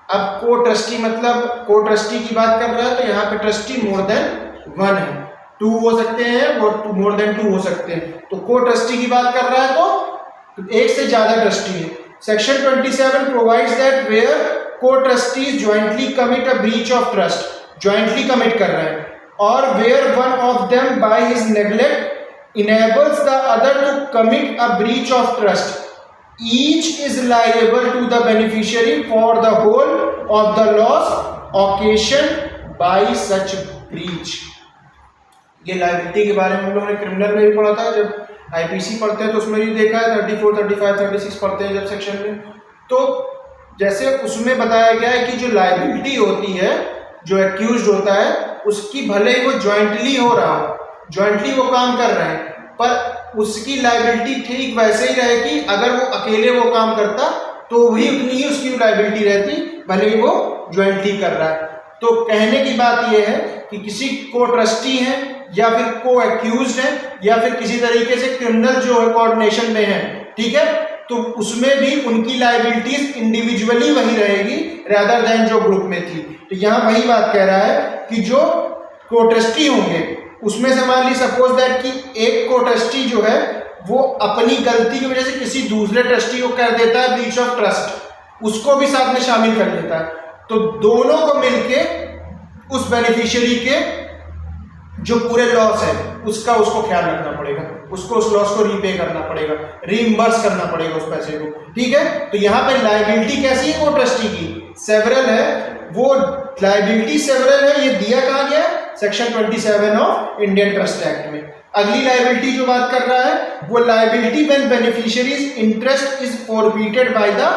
अब को ट्रस्टी मतलब को ट्रस्टी की बात कर रहा है, तो यहाँ पे ट्रस्टी मोर देन 1 है, 2 हो सकते हैं और मोर देन 2 हो सकते हैं। तो को ट्रस्टी की बात कर रहा है तो एक से ज्यादा ट्रस्टी है। Section 27 provides that where co trustees jointly commit a breach of trust, jointly commit कर रहे हैं, और where one of them by his neglect enables the other to commit a breach of trust, each is liable to the beneficiary for the whole of the loss occasioned by such breach। ये liability के बारे में हम लोगों ने criminal में भी पढ़ा था, जब आईपीसी पढ़ते हैं तो उसमें भी देखा है, 34, 35, 36 पढ़ते हैं जब सेक्शन में, तो जैसे उसमें बताया गया है कि जो लायबिलिटी होती है, जो एक्यूज्ड होता है, उसकी भले ही वो ज्वाइंटली हो रहा हो, ज्वाइंटली वो काम कर रहे हैं, पर उसकी लायबिलिटी ठीक वैसे ही रहेगी। अगर वो अकेले वो काम करता तो वही उतनी ही उसकी लायबिलिटी रहती, भले ही वो ज्वाइंटली कर रहा है। तो कहने की बात यह है कि किसी को ट्रस्टी है या फिर को एक्यूज्ड है या फिर किसी तरीके से क्रिमिनल जो है कोऑर्डिनेशन में है, ठीक है, तो उसमें भी उनकी लायबिलिटीज इंडिविजुअली वही रहेगी रादर देन जो ग्रुप में थी। तो यहाँ वही बात कह रहा है कि जो को ट्रस्टी होंगे उसमें से मान ली सपोज दैट कि एक को ट्रस्टी जो है वो अपनी गलती की वजह से किसी दूसरे ट्रस्टी को कर देता है ब्रीच ऑफ ट्रस्ट, उसको भी साथ में शामिल कर लेता है, तो दोनों को मिलके उस बेनिफिशियरी के जो पूरे लॉस है उसका उसको ख्याल रखना पड़ेगा, उसको उस लॉस को रीपे करना पड़ेगा, रीइंबर्स करना पड़ेगा उस पैसे को। ठीक है, तो यहाँ पे लायबिलिटी कैसी है, वो ट्रस्टी की सेवरल है, वो लायबिलिटी सेवरल है, ये दिया कहाँ गया, section 27 of Indian trust act में। अगली लायबिलिटी जो बात कर रहा है वो liability when beneficiaries interest is forfeited by the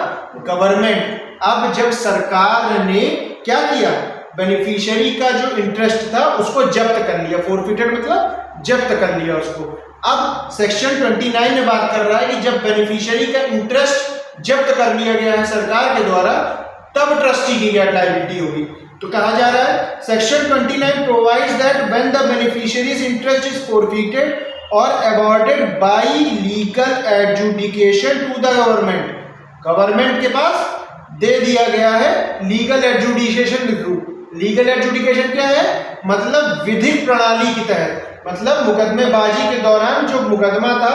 government. अब जब सरकार ने क्या किया, बेनिफिशियरी का जो इंटरेस्ट था उसको जब्त कर लिया, फॉरफिटेड मतलब जब्त कर लिया उसको। अब सेक्शन 29 में बात कर रहा है कि जब बेनिफिशियरी का इंटरेस्ट जब्त कर लिया गया है सरकार के द्वारा, तब ट्रस्टी की क्या लायबिलिटी होगी। तो कहा जा रहा है section 29 provides that when the beneficiary's interest is forfeited और awarded by legal adjudication to the government, government के पास दे दिया गया है लीगल एडजुडिकेशन के थ्रू। लीगल एडजुडिकेशन क्या है, मतलब विधिक प्रणाली की तहत, मतलब मुकदमेबाजी के दौरान जो मुकदमा था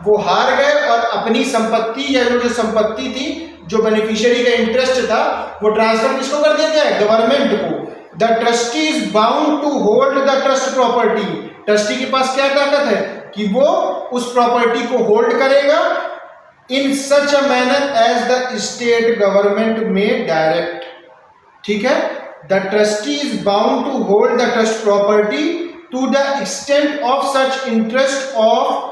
वो हार गए और अपनी संपत्ति या जो संपत्ति थी, जो बेनिफिशियरी का इंटरेस्ट था, वो ट्रांसफर किसको कर दिया गया है, गवर्नमेंट को। The trustee is bound to hold the trust property, trustee के पास क्या ताकत है कि वो उस प्रॉपर्टी को होल्ड करेगा in such a manner as the state government may direct. ठीक है, the trustee is bound to hold the trust property to the extent of such interest of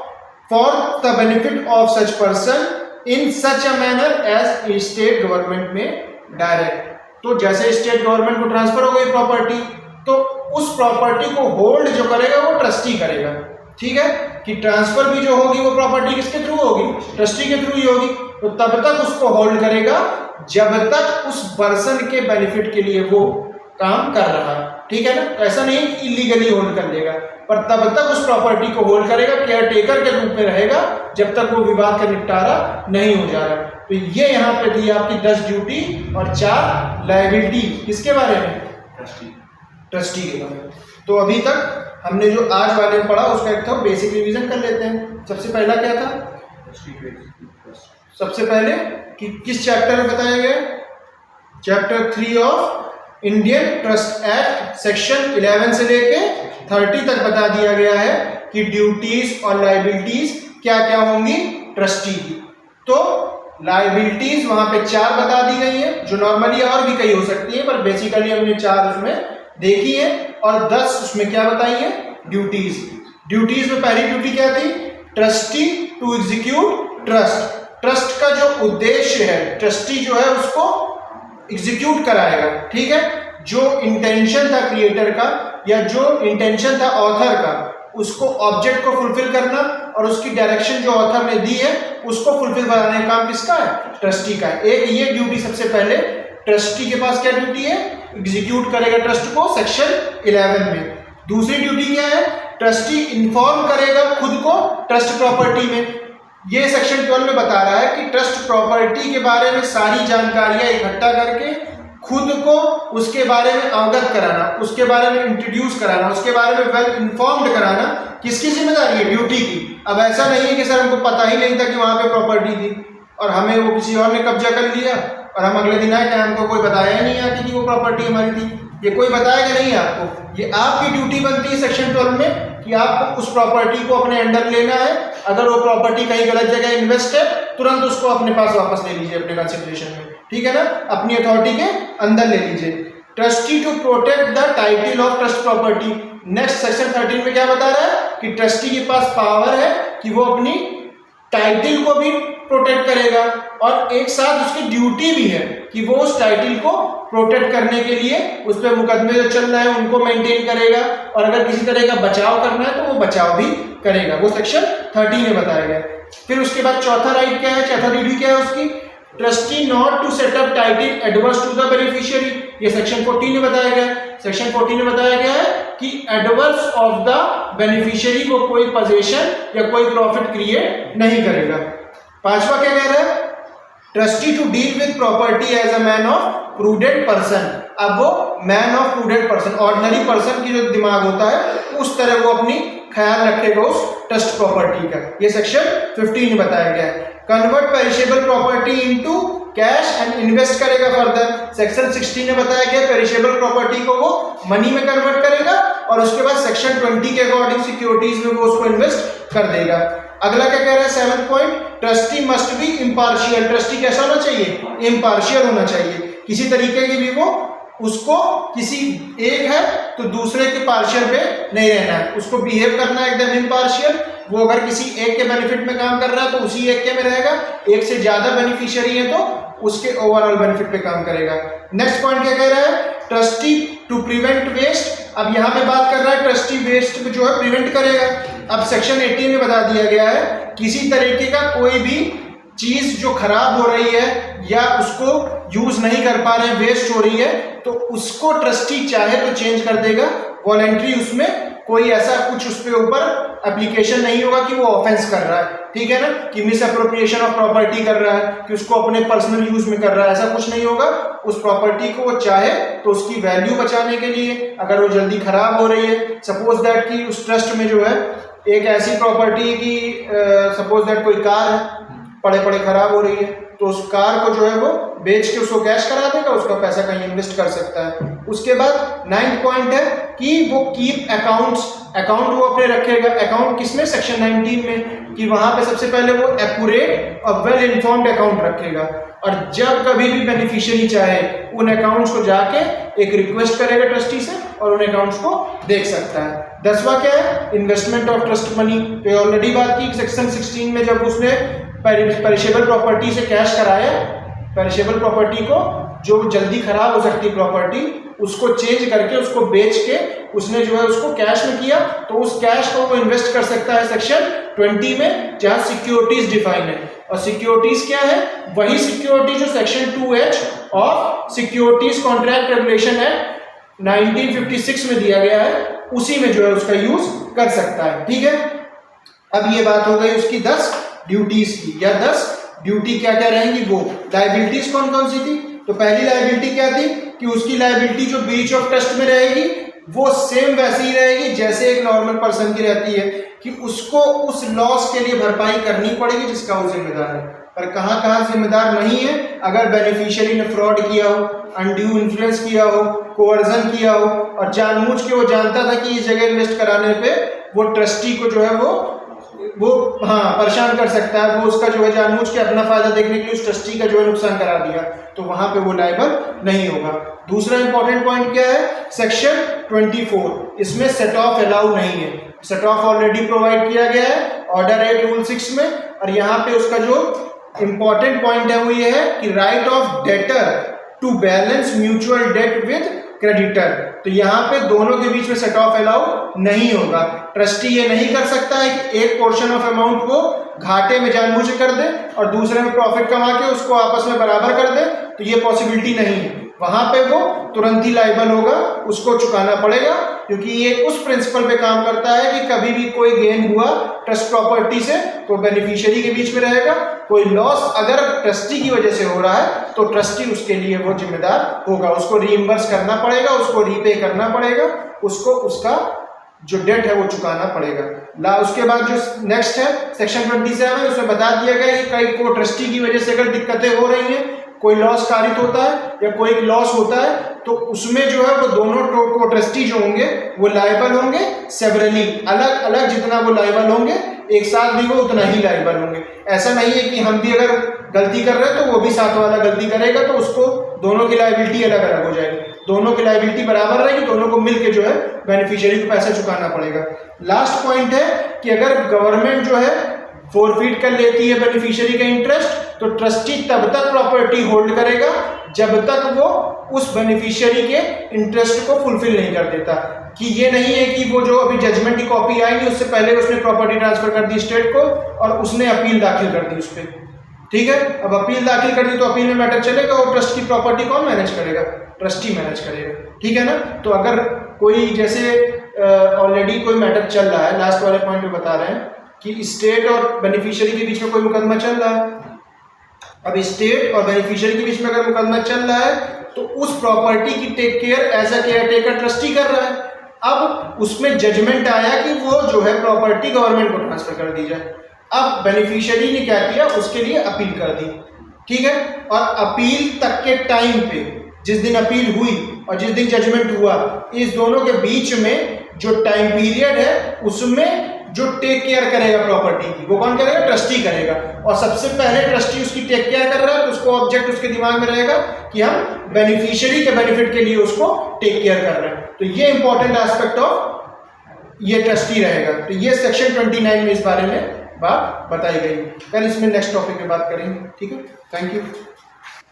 for the benefit of such person in such a manner as state government may direct. तो जैसे state government को transfer हो गई property, तो उस property को hold जो करेगा वो ट्रस्टी करेगा। ठीक है, कि ट्रांसफर भी जो होगी वो प्रॉपर्टी किसके थ्रू होगी, ट्रस्टी के थ्रू ही होगी। तो तब तक उसको होल्ड करेगा जब तक उस पर्सन के बेनिफिट के लिए वो काम कर रहा है। ठीक है ना, तो ऐसा नहीं कि इलीगली होल्ड कर लेगा, पर तब तक उस प्रॉपर्टी को होल्ड करेगा, केयर टेकर के रूप में रहेगा जब तक वो विवाद का निपटारा नहीं हो जा रहा। तो ये यहाँ पे थी आपकी 10 ड्यूटी और 4 लायबिलिटी, किसके बारे में, ट्रस्टी के बारे में। तो अभी तक हमने जो आज वाले में पढ़ा उसका एक था बेसिक रिवीजन कर लेते हैं। सबसे पहला क्या था, सबसे पहले कि किस चैप्टर में बताया गया, chapter 3 of Indian trust act section 11 से लेके 30 तक बता दिया गया है कि ड्यूटीज और लाइबिलिटीज क्या क्या होंगी ट्रस्टी की। तो लाइबिलिटीज वहां पे 4 बता दी गई है, जो नॉर्मली और भी कई हो सकती है, पर बेसिकली हमने 4 उसमें देखी है, और 10 उसमें क्या बताई है ड्यूटीज। ड्यूटीज में पहली ड्यूटी क्या थी, trustee to execute trust. Trust का जो उद्देश्य है, ट्रस्टी जो है उसको एग्जीक्यूट कराएगा, ठीक है। जो इंटेंशन था क्रिएटर का या जो इंटेंशन था ऑथर का, उसको ऑब्जेक्ट को फुलफिल करना, और उसकी डायरेक्शन जो ऑथर ने दी है उसको फुलफिल कराने का काम किसका है, ट्रस्टी का है। एक ये ड्यूटी सबसे पहले ट्रस्टी के पास क्या ड्यूटी है, एग्जीक्यूट करेगा ट्रस्ट को सेक्शन 11 में। दूसरी ड्यूटी क्या है, ट्रस्टी इन्फॉर्म करेगा खुद को ट्रस्ट प्रॉपर्टी में। ये सेक्शन 12 में बता रहा है कि ट्रस्ट प्रॉपर्टी के बारे में सारी जानकारियां इकट्ठा करके खुद को उसके बारे में अवगत कराना, उसके बारे में इंट्रोड्यूस कराना, उसके बारे में वेल इन्फॉर्म्ड कराना किसकी जिम्मेदारी है, ड्यूटी की। अब ऐसा नहीं है कि सर हमको पता ही नहीं था कि वहां पे प्रॉपर्टी थी और हमें वो किसी और ने कब्जा कर लिया और हम अगले दिन आए कि हमको कोई बताया ही नहीं आती कि वो प्रॉपर्टी हमारी थी। ये कोई बताएगा नहीं आपको, ये आपकी ड्यूटी बनती है सेक्शन 12 में कि आपको उस प्रॉपर्टी को अपने अंडर लेना है। अगर वो प्रॉपर्टी कहीं गलत जगह इन्वेस्ट है, तुरंत उसको अपने पास वापस ले लीजिए अपने कंसिडरेशन में, ठीक है ना, अपनी अथॉरिटी के अंदर ले लीजिए। Trustee to protect the title of trust property. Next section 13 में क्या बता रहा है कि ट्रस्टी के पास पावर है कि वो अपनी टाइटल को भी प्रोटेक्ट करेगा, और एक साथ उसकी ड्यूटी भी है कि वो उस टाइटल को प्रोटेक्ट करने के लिए उस पर मुकदमे जो चल रहा है उनको मेंटेन करेगा, और अगर किसी तरह का बचाव करना है तो वो बचाव भी करेगा। वो सेक्शन 13 में बताया गया। फिर उसके बाद चौथा राइट क्या है, चौथा ड्यूटी क्या है उसकी, trustee not to set up title adverse to the beneficiary. ये सेक्शन 14 में बताया गया। सेक्शन 14 में बताया गया है कि एडवर्स ऑफ द बेनिफिशियरी को कोई पोजीशन या कोई प्रॉफिट क्रिएट नहीं करेगा। पांचवा क्या कह रहा है, trustee to deal with property as a man of prudent person. अब वो man of prudent person, ordinary person की जो दिमाग होता है उस तरह वो अपनी ख्याल रखेगा उस ट्रस्ट प्रॉपर्टी का। ये सेक्शन 15 में बताया गया है। Convert perishable property into cash and invest करेगा फर्दर। सेक्शन 16 में बताया गया पेरिशेबल प्रॉपर्टी को वो मनी में कन्वर्ट करेगा, और उसके बाद सेक्शन 20 के अकॉर्डिंग सिक्योरिटीज में वो उसको इन्वेस्ट कर देगा। अगला क्या कह रहा है, 7th point, trustee must be impartial. Trustee कैसा होना चाहिए, इम्पार्शियल होना चाहिए। किसी तरीके की भी वो उसको किसी एक है तो दूसरे के पार्शियल पे नहीं रहना है, उसको बिहेव करना है एकदम इम्पार्शियल। वो अगर किसी एक के बेनिफिट में काम कर रहा है तो उसी एक के में रहेगा, एक से ज्यादा बेनिफिशियरी है तो उसके ओवरऑल बेनिफिट पे काम करेगा। नेक्स्ट पॉइंट क्या कह रहा है, ट्रस्टी टू प्रिवेंट वेस्ट। अब यहाँ पे बात कर रहा है ट्रस्टी वेस्ट जो है प्रिवेंट करेगा। अब सेक्शन 18 में बता दिया गया है किसी तरीके का कोई भी चीज जो खराब हो रही है या उसको यूज नहीं कर पा रहे हैं, वेस्ट हो रही है, तो उसको ट्रस्टी चाहे तो चेंज कर देगा वॉलेंट्री। उसमें कोई ऐसा कुछ उस पे ऊपर एप्लीकेशन नहीं होगा कि वो ऑफेंस कर रहा है, ठीक है ना, कि मिस अप्रोप्रिएशन ऑफ प्रॉपर्टी कर रहा है, कि उसको अपने पर्सनल यूज में कर रहा है, ऐसा कुछ नहीं होगा। उस प्रॉपर्टी को वो चाहे तो उसकी वैल्यू बचाने के लिए, अगर वो जल्दी खराब हो रही है, सपोज दैट कि उस ट्रस्ट में जो है एक ऐसी प्रॉपर्टी की सपोज दैट कोई कार है, पड़े पड़े खराब हो रही है, तो उस कार को जो है वो बेच के उसको कैश करा देगा, उसका पैसा कहीं इन्वेस्ट कर सकता है। उसके बाद 9th पॉइंट है कि वो कीप अकाउंट्स, अकाउंट वो अपने रखेगा। अकाउंट किसमें, सेक्शन 19 में, कि वहां पे सबसे पहले वो एक्यूरेट और वेल इन्फॉर्म्ड अकाउंट रखेगा, और जब कभी भी बेनिफिशियरी चाहे उन अकाउंट्स को जाके एक रिक्वेस्ट करेगा ट्रस्टी से और उन अकाउंट्स को देख सकता है। 10वां क्या है, इन्वेस्टमेंट ऑफ ट्रस्ट मनी। तो ऑलरेडी बात की सेक्शन 16 में, जब उसने पेरिशेबल प्रॉपर्टी से कैश कराया, पेरिशेबल प्रॉपर्टी को जो जल्दी खराब हो सकती प्रॉपर्टी उसको चेंज करके उसको बेच के उसने जो है उसको कैश में किया, तो उस कैश को वो इन्वेस्ट कर सकता है सेक्शन 20 में, जहां सिक्योरिटीज डिफाइन है। और सिक्योरिटीज क्या है, वही सिक्योरिटी जो section 2H of securities contract regulation act 1956 में दिया गया है, उसी में जो है उसका यूज कर सकता है, ठीक है। अब ये बात हो गई उसकी 10 ड्यूटीज की, या 10 ड्यूटी क्या क्या रहेंगी। वो लाइबिलिटीज कौन कौन सी थी, तो पहली लाइबिलिटी क्या थी कि उसकी लाइबिलिटी जो ब्रीच ऑफ ट्रस्ट में रहेगी वो सेम वैसी ही रहेगी जैसे एक नॉर्मल पर्सन की रहती है, कि उसको उस लॉस के लिए भरपाई करनी पड़ेगी जिसका वो जिम्मेदार है। पर कहाँ कहाँ जिम्मेदार नहीं है? अगर बेनिफिशियरी ने फ्रॉड किया हो, अनड्यू इन्फ्लुएंस किया हो, कोवर्जन किया हो और जानबूझ के वो जानता था कि इस जगह इन्वेस्ट कराने पे वो ट्रस्टी को जो है वो परेशान कर सकता है, वो उसका जो है जानबूझ के अपना फायदा देखने के लिए उस ट्रस्टी का जो है नुकसान करा दिया, तो वहां पे वो लायबल नहीं होगा। दूसरा इंपॉर्टेंट पॉइंट क्या है? सेक्शन 24, इसमें सेट ऑफ अलाउ नहीं है। सेट ऑफ ऑलरेडी प्रोवाइड किया गया है ऑर्डर 8 रूल 6 में, और यहाँ पे उसका जो इंपॉर्टेंट पॉइंट है वो ये है कि write of debtor to balance mutual debt with creditor. तो यहाँ पे दोनों के बीच में सेट ऑफ अलाउ नहीं होगा। ट्रस्टी ये नहीं कर सकता है कि एक पोर्शन ऑफ अमाउंट को घाटे में जानबूझ कर दे और दूसरे में प्रॉफिट कमा के उसको आपस में बराबर कर दे, तो ये पॉसिबिलिटी नहीं है। वहां पे वो तुरंत ही लायबल होगा, उसको चुकाना पड़ेगा, क्योंकि ये उस प्रिंसिपल पे काम करता है कि कभी भी कोई गेन हुआ ट्रस्ट प्रॉपर्टी से तो बेनिफिशियरी के बीच में रहेगा, कोई लॉस अगर ट्रस्टी की वजह से हो रहा है तो ट्रस्टी उसके लिए वो जिम्मेदार होगा, उसको रीइंबर्स करना पड़ेगा, उसको रीपे करना पड़ेगा, उसको उसका जो डेट है वो चुकाना पड़ेगा। उसके बाद जो नेक्स्ट है सेक्शन 27, उसमें बता दिया गया कि कई को ट्रस्टी की वजह से अगर दिक्कतें हो रही हैं, कोई लॉस कारित होता है या कोई लॉस होता है, तो उसमें जो है वो दोनों को ट्रस्टी जो होंगे वो लायबल होंगे सेवरली, अलग अलग जितना वो लायबल होंगे, एक साथ भी वो उतना ही लायबल होंगे। ऐसा नहीं है कि हम भी अगर गलती कर रहे हैं तो वो भी साथ वाला गलती करेगा तो उसको दोनों की लायबिलिटी अलग अलग हो जाएगी, दोनों की लायबिलिटी बराबर रहेगी, दोनों को मिलके जो है बेनिफिशियरी को पैसा चुकाना पड़ेगा। लास्ट पॉइंट है कि अगर गवर्नमेंट जो है फोरफीट कर लेती है बेनिफिशियरी का इंटरेस्ट, तो ट्रस्टी तब तक प्रॉपर्टी होल्ड करेगा जब तक वो उस बेनिफिशियरी के इंटरेस्ट को फुलफिल नहीं कर देता। कि ये नहीं है कि वो जो अभी जजमेंट की कॉपी आएगी उससे पहले उसने प्रॉपर्टी ट्रांसफर कर दी स्टेट को और उसने अपील दाखिल कर दी उस पर, ठीक है। अब अपील दाखिल कर दी तो अपील में मैटर चलेगा और ट्रस्ट की प्रॉपर्टी कौन मैनेज करेगा? ट्रस्टी मैनेज करेगा, ठीक है ना। तो अगर कोई जैसे ऑलरेडी कोई मैटर चल रहा है, लास्ट वाले पॉइंट में बता रहे हैं कि स्टेट और बेनिफिशियरी के बीच में कोई मुकदमा चल रहा है, अब स्टेट और बेनिफिशियरी के बीच में अगर मुकदमा चल रहा है तो उस प्रॉपर्टी की take care as a caretaker trustee कर रहा है। अब उसमें जजमेंट आया कि वो जो है प्रॉपर्टी गवर्नमेंट को ट्रांसफर कर दी जाए। अब बेनिफिशियरी ने क्या किया? उसके लिए अपील कर दी, ठीक है। और अपील तक के टाइम पे, जिस दिन अपील हुई और जिस दिन जजमेंट हुआ, इस दोनों के बीच में जो टाइम पीरियड है उसमें जो टेक केयर करेगा प्रॉपर्टी की वो कौन करेगा? ट्रस्टी करेगा। और सबसे पहले ट्रस्टी उसकी टेक केयर कर रहा है तो उसको ऑब्जेक्ट उसके दिमाग में रहेगा कि हम बेनिफिशियरी के बेनिफिट के लिए उसको टेक केयर कर रहे हैं। तो ये इंपॉर्टेंट एस्पेक्ट ऑफ ये ट्रस्टी रहेगा। तो ये सेक्शन 29 में इस बारे में बात बताई गई। कल इसमें नेक्स्ट टॉपिक में बात करेंगे, ठीक है। Thank you.